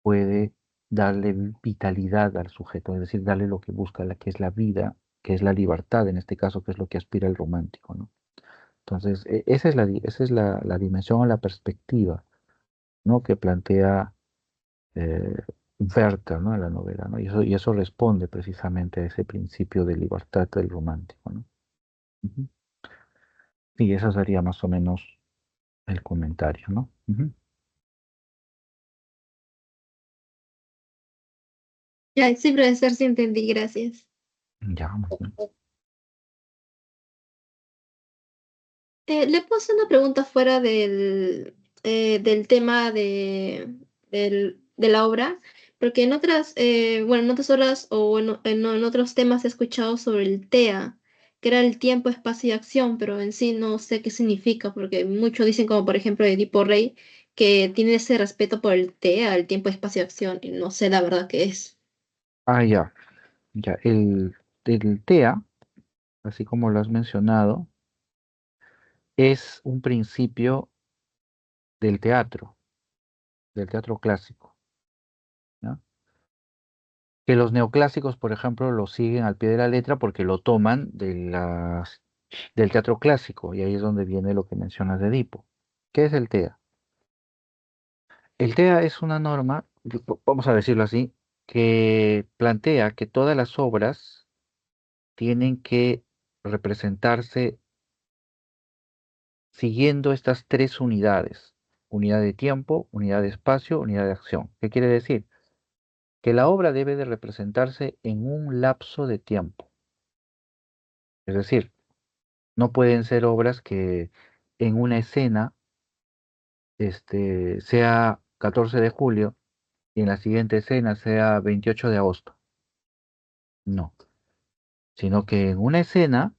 puede darle vitalidad al sujeto, es decir, darle lo que busca, que es la vida, que es la libertad, en este caso, que es lo que aspira el romántico, ¿no? Entonces, esa es la dimensión o la perspectiva, ¿no? Que plantea eh, Werther, ¿no? En la novela, ¿no? Y eso responde precisamente a ese principio de libertad del romántico, ¿no? Ujú. Y eso sería más o menos el comentario, ¿no? Ujú. Ya, sí, profesor, sí entendí, gracias. Ya, muy bien. Le puedo hacer una pregunta fuera del tema de la obra, porque en otras, bueno, en otras horas o en otros temas he escuchado sobre el TEA, que era el tiempo, espacio y acción, pero en sí no sé qué significa, porque muchos dicen, como por ejemplo Edipo Rey, que tiene ese respeto por el TEA, el tiempo, espacio y acción, y no sé la verdad qué es. Ah, ya, ya. El TEA, así como lo has mencionado, es un principio del teatro clásico, ¿no? Que los neoclásicos, por ejemplo, lo siguen al pie de la letra porque lo toman del teatro clásico, y ahí es donde viene lo que mencionas de Edipo. ¿Qué es el TEA? El TEA es una norma, vamos a decirlo así, que plantea que todas las obras tienen que representarse siguiendo estas tres unidades: unidad de tiempo, unidad de espacio, unidad de acción. ¿Qué quiere decir? que la obra debe de representarse en un lapso de tiempo. Es decir, no pueden ser obras que en una escena sea 14 de julio y en la siguiente escena sea 28 de agosto. No, sino que en una escena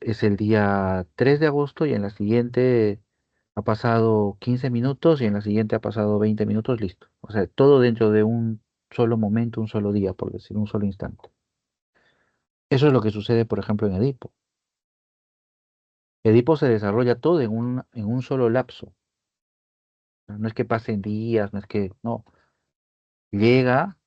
es el día 3 de agosto y en la siguiente ha pasado 15 minutos y en la siguiente ha pasado 20 minutos, listo. O sea, todo dentro de un solo momento, un solo día, por decir, un solo instante. Eso es lo que sucede, por ejemplo, en Edipo. Edipo se desarrolla todo en un solo lapso. No es que pasen días, no es que, no. Llega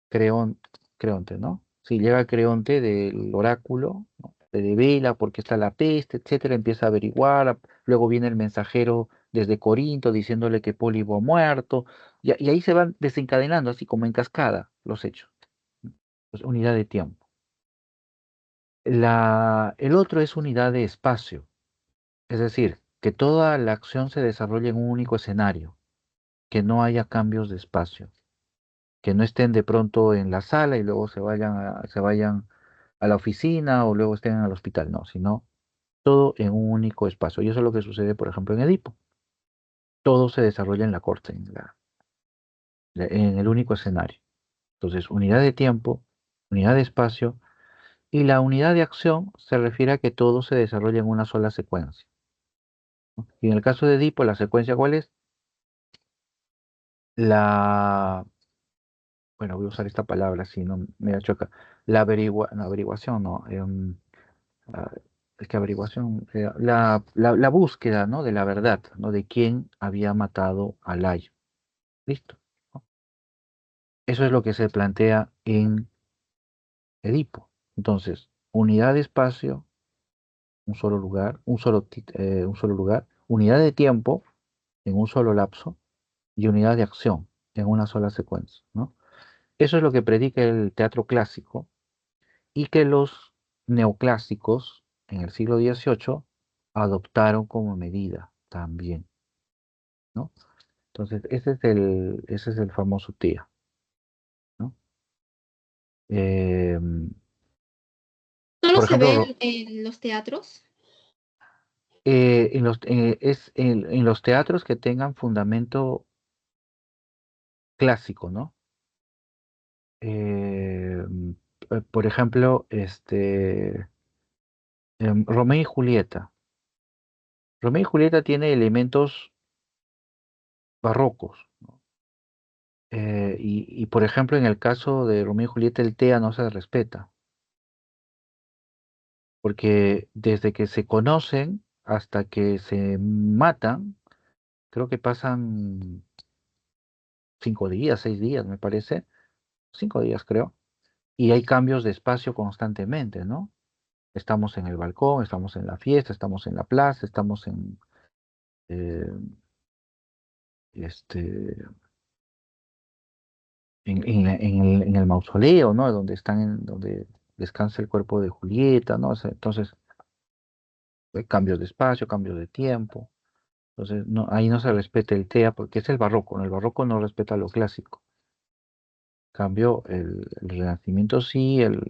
Creonte, ¿no? Sí, llega Creonte del oráculo, ¿no? Le devela porque está la peste, etcétera, empieza a averiguar, luego viene el mensajero desde Corinto diciéndole que Pólibo ha muerto, y ahí se van desencadenando, así como en cascada, los hechos. Pues, unidad de tiempo. El otro es unidad de espacio, es decir, que toda la acción se desarrolle en un único escenario, que no haya cambios de espacio, que no estén de pronto en la sala y luego se vayan a la oficina o luego estén al hospital, no, sino todo en un único espacio. Y eso es lo que sucede, por ejemplo, en Edipo. Todo se desarrolla en la corte, en el único escenario. Entonces, unidad de tiempo, unidad de espacio y la unidad de acción se refiere a que todo se desarrolla en una sola secuencia, ¿no? Y en el caso de Edipo, la secuencia, ¿cuál es? La, bueno, voy a usar esta palabra, si no me da choca. No, averiguación, no. Ah, es que averiguación, la búsqueda, ¿no? De la verdad, ¿no? De quién había matado a Layo. Listo, ¿no? Eso es lo que se plantea en Edipo. Entonces, unidad de espacio, un solo lugar, un solo lugar, unidad de tiempo en un solo lapso y unidad de acción en una sola secuencia, ¿no? Eso es lo que predica el teatro clásico y que los neoclásicos en el siglo XVIII adoptaron como medida también, ¿no? Entonces, ese es el famoso TIA, ¿no? Eh, ¿Solo por se ejemplo, ven en los teatros? en los teatros que tengan fundamento clásico, ¿no? Eh, por ejemplo, Romeo y Julieta. Romeo y Julieta tiene elementos barrocos, ¿no? Por ejemplo, en el caso de Romeo y Julieta, el TEA no se respeta, porque desde que se conocen hasta que se matan, creo que pasan 5 días, 6 días, me parece, 5 días creo, y hay cambios de espacio constantemente, ¿no? Estamos en el balcón, estamos en la fiesta, estamos en la plaza, estamos eh, este, en el mausoleo, ¿no? Donde descansa el cuerpo de Julieta, ¿no? O sea, entonces, hay cambios de espacio, cambios de tiempo. Entonces, no, ahí no se respeta el TEA porque es el barroco, ¿no? El barroco no respeta lo clásico. En cambio, el Renacimiento sí, el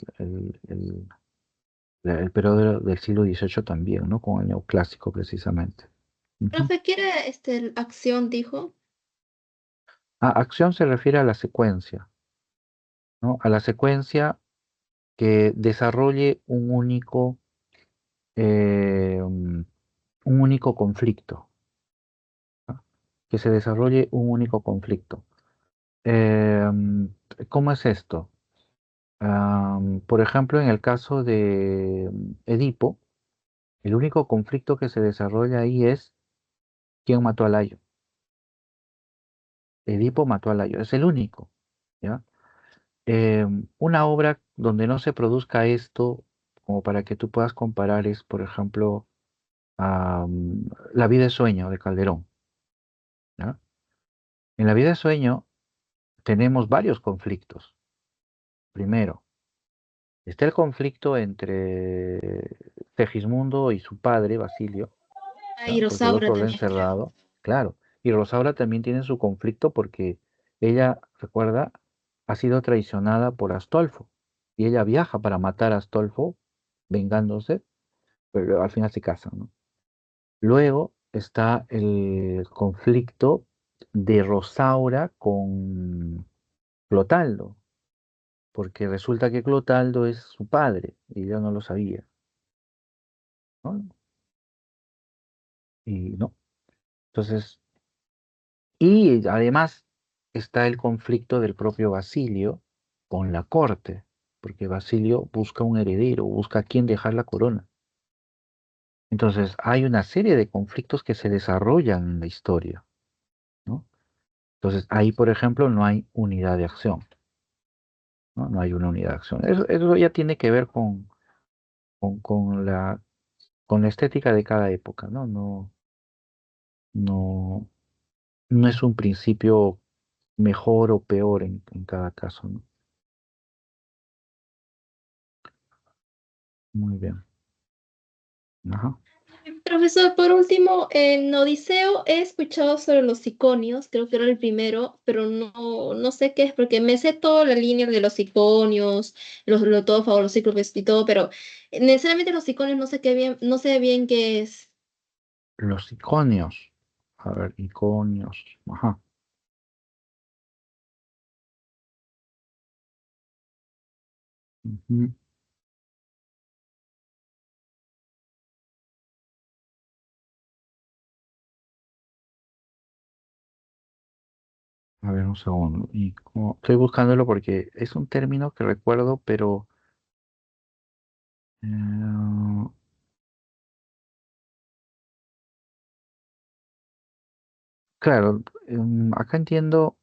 periodo del siglo XVIII también, ¿no? Con el neoclásico precisamente. Ujú. Profe, ¿qué era acción, dijo? Acción se refiere a la secuencia, ¿no? A la secuencia que desarrolle un único conflicto, ¿no? Que se desarrolle un único conflicto. Em, ¿Cómo es esto? Por ejemplo, en el caso de Edipo, el único conflicto que se desarrolla ahí es quién mató a Layo. Edipo mató a Layo, es el único, ¿ya? Una obra donde no se produzca esto, como para que tú puedas comparar, es, por ejemplo, La vida de sueño de Calderón, ¿ya? En La vida de sueño tenemos varios conflictos. Primero, está el conflicto entre Segismundo y su padre, Basilio, Ah, y ¿ya? Porque el Rosaura otro lo ha también, claro. encerrado, claro. Y Rosaura también tiene su conflicto porque ella, recuerda, ha sido traicionada por Astolfo y ella viaja para matar a Astolfo, vengándose, pero al final se casan, ¿no? Luego está el conflicto de Rosaura con Clotaldo, porque resulta que Clotaldo es su padre y ella no lo sabía, ¿no? Y no. Entonces, y además está el conflicto del propio Basilio con la corte, porque Basilio busca un heredero, busca a quién dejar la corona. Entonces, hay una serie de conflictos que se desarrollan en la historia, ¿no? Entonces, ahí, por ejemplo, no hay unidad de acción, ¿no? No hay una unidad de acción. Eso ya tiene que ver con, con la, con la estética de cada época, ¿no? No, no es un principio mejor o peor en cada caso, ¿no? Muy bien. Ajá. Profesor, por último, en Odiseo he escuchado sobre los iconios, creo que era el primero, pero no sé qué es, porque me sé toda la línea de los iconios, todo favor, los cíclopes y todo, pero necesariamente los iconios no sé qué bien, no sé bien qué es. Los iconios. A ver, iconios. Ajá. Ujú. A ver, un segundo. Estoy buscándolo porque es un término que recuerdo, pero eh, claro, acá entiendo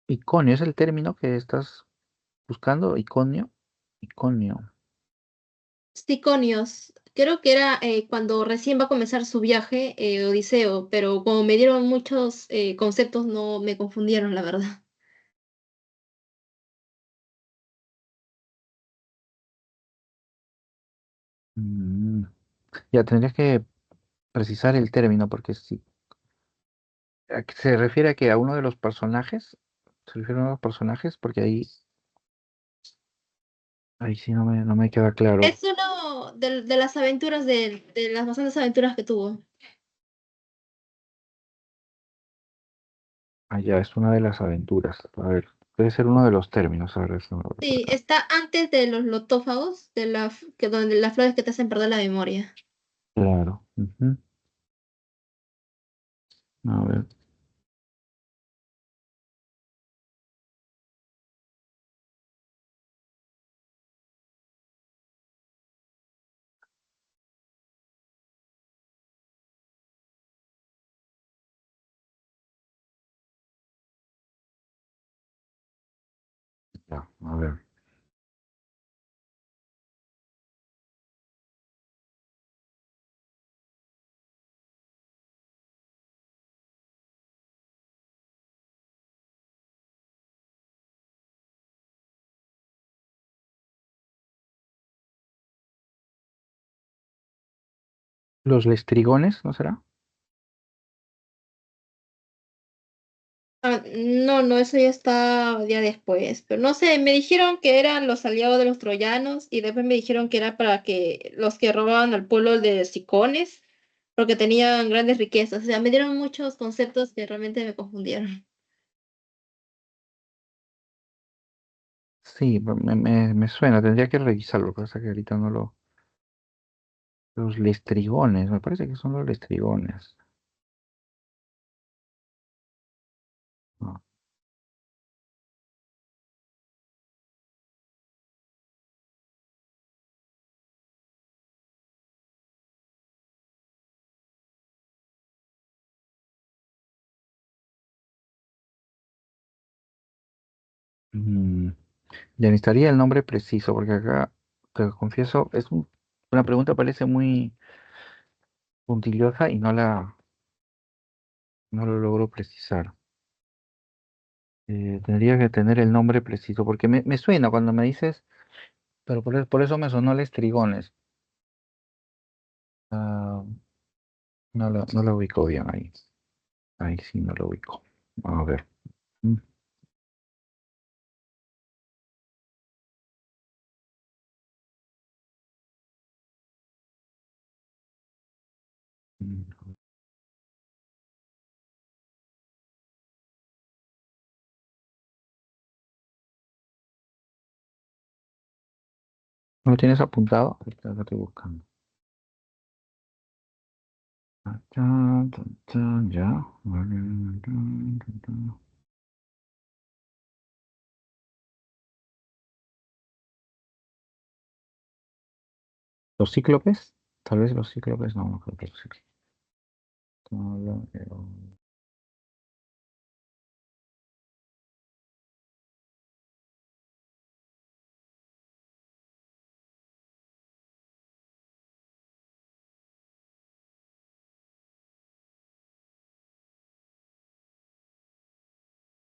iconio, es el término que estás buscando, iconio. Iconio. Iconios, creo que era cuando recién va a comenzar su viaje, Odiseo, pero como me dieron muchos conceptos, no me confundieron, la verdad. Mm, ya tendrías que precisar el término porque sí. ¿A qué se refiere a que a uno de los personajes? ¿Se refiere a uno de los personajes? Porque ahí sí no me queda claro. Es uno de las aventuras, de las bastantes aventuras que tuvo. Ah, ya, es una de las aventuras. A ver, debe ser uno de los términos. A ver, Sí, está antes de los lotófagos, donde las flores que te hacen perder la memoria. claro. Ujú. A ver, ya, a ver. ¿Los lestrigones, no será? Ah, no, eso ya está ya después, pero no sé, me dijeron que eran los aliados de los troyanos y después me dijeron que era para que los que robaban al pueblo de Sicones, porque tenían grandes riquezas, o sea, me dieron muchos conceptos que realmente me confundieron. Sí, me suena, tendría que revisarlo, lo que pasa es que ahorita no lo... Los lestrigones, me parece que son los lestrigones. No. Mm, ya necesitaría el nombre preciso, porque acá, te confieso, una pregunta parece muy puntillosa y no lo logro precisar. Tendría que tener el nombre preciso, porque me suena cuando me dices, pero por eso me sonó lestrigones. Ah, no lo ubico bien ahí. Ahí sí no lo ubico. A ver. Mm, mm. ¿No lo tienes apuntado? Ahorita lo estoy buscando. Chan, chan, chan, ya. Vale, chan, chan, chan. ¿Los cíclopes? Tal vez los cíclopes, no, no creo que los cíclopes.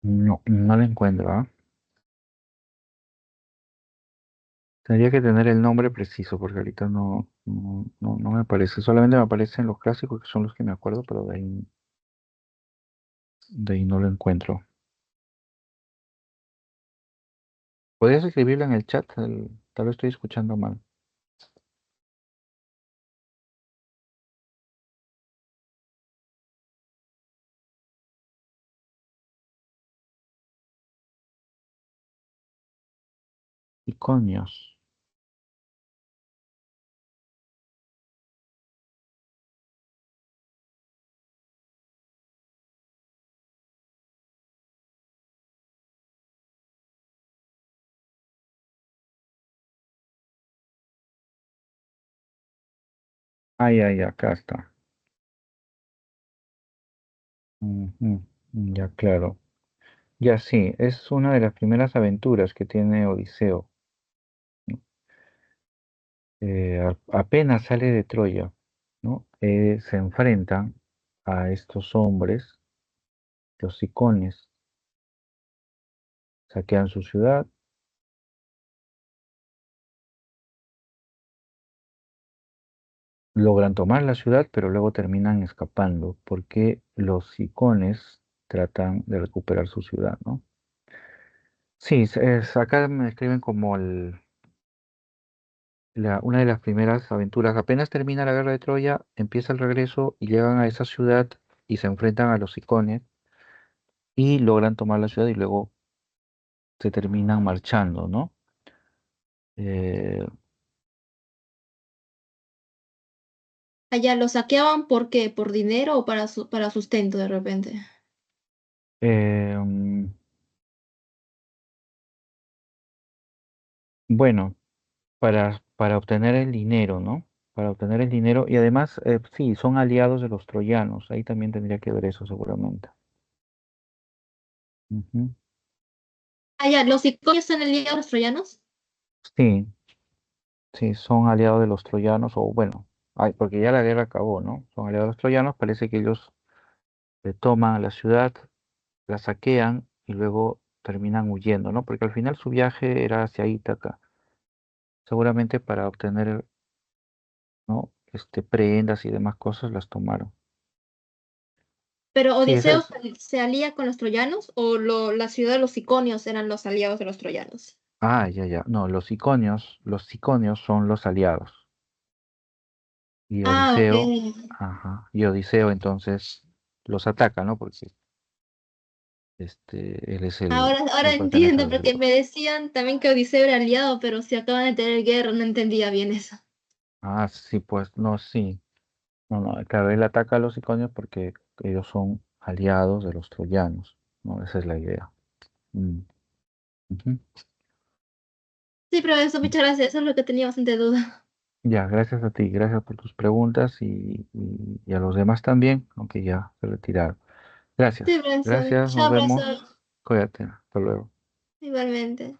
No, no lo encuentro, ¿ah? Tendría que tener el nombre preciso, porque ahorita no me aparece. Solamente me aparecen los clásicos, que son los que me acuerdo, pero de ahí no lo encuentro. ¿Podrías escribirlo en el chat? Tal vez estoy escuchando mal. Iconios. Ay, ay, acá está. Ujú, ya, claro. Ya sí, es una de las primeras aventuras que tiene Odiseo. Apenas sale de Troya, ¿no? Se enfrentan a estos hombres, los Cicones, saquean su ciudad, logran tomar la ciudad, pero luego terminan escapando porque los Cicones tratan de recuperar su ciudad, ¿no? Sí, acá me escriben como una de las primeras aventuras. Apenas termina la guerra de Troya, empieza el regreso y llegan a esa ciudad y se enfrentan a los Cicones y logran tomar la ciudad y luego se terminan marchando, ¿no? Eh, Allá lo saqueaban, ¿por qué? ¿Por dinero o para sustento de repente? mm, bueno, para obtener el dinero, ¿no? Para obtener el dinero y además, sí, son aliados de los troyanos. Ahí también tendría que ver eso seguramente. Ujú. Allá, ¿los iconios son aliados de los troyanos? Sí, sí, son aliados de los troyanos o bueno, ay, porque ya la guerra acabó, ¿no? Son aliados de los troyanos, parece que ellos toman la ciudad, la saquean y luego terminan huyendo, ¿no? Porque al final su viaje era hacia Ítaca, seguramente para obtener, ¿no? Prendas y demás cosas las tomaron. ¿Pero Sí, esa Odiseo es. se alía con los troyanos o la ciudad de los iconios eran los aliados de los troyanos? Ah, ya, ya. No, los iconios son los aliados. Y Ah, ok. Odiseo, ajá, y Odiseo entonces los ataca, ¿no? Porque él es Ahora él pertenece a entiendo, los porque me griegos. decían también que Odiseo era aliado, pero si acaban de tener guerra, no entendía bien eso. Ah, sí, pues, no, sí. No, no, claro, él ataca a los iconios porque ellos son aliados de los troyanos, ¿no? Esa es la idea. Mm, ujú. Sí, pero eso, muchas gracias, eso es lo que tenía bastante duda. Ya, gracias a ti, gracias por tus preguntas y a los demás también, aunque ya se retiraron. Sí, Gracias, profesor. gracias, nos Chao, vemos. profesor. Cuídate, hasta luego. Igualmente.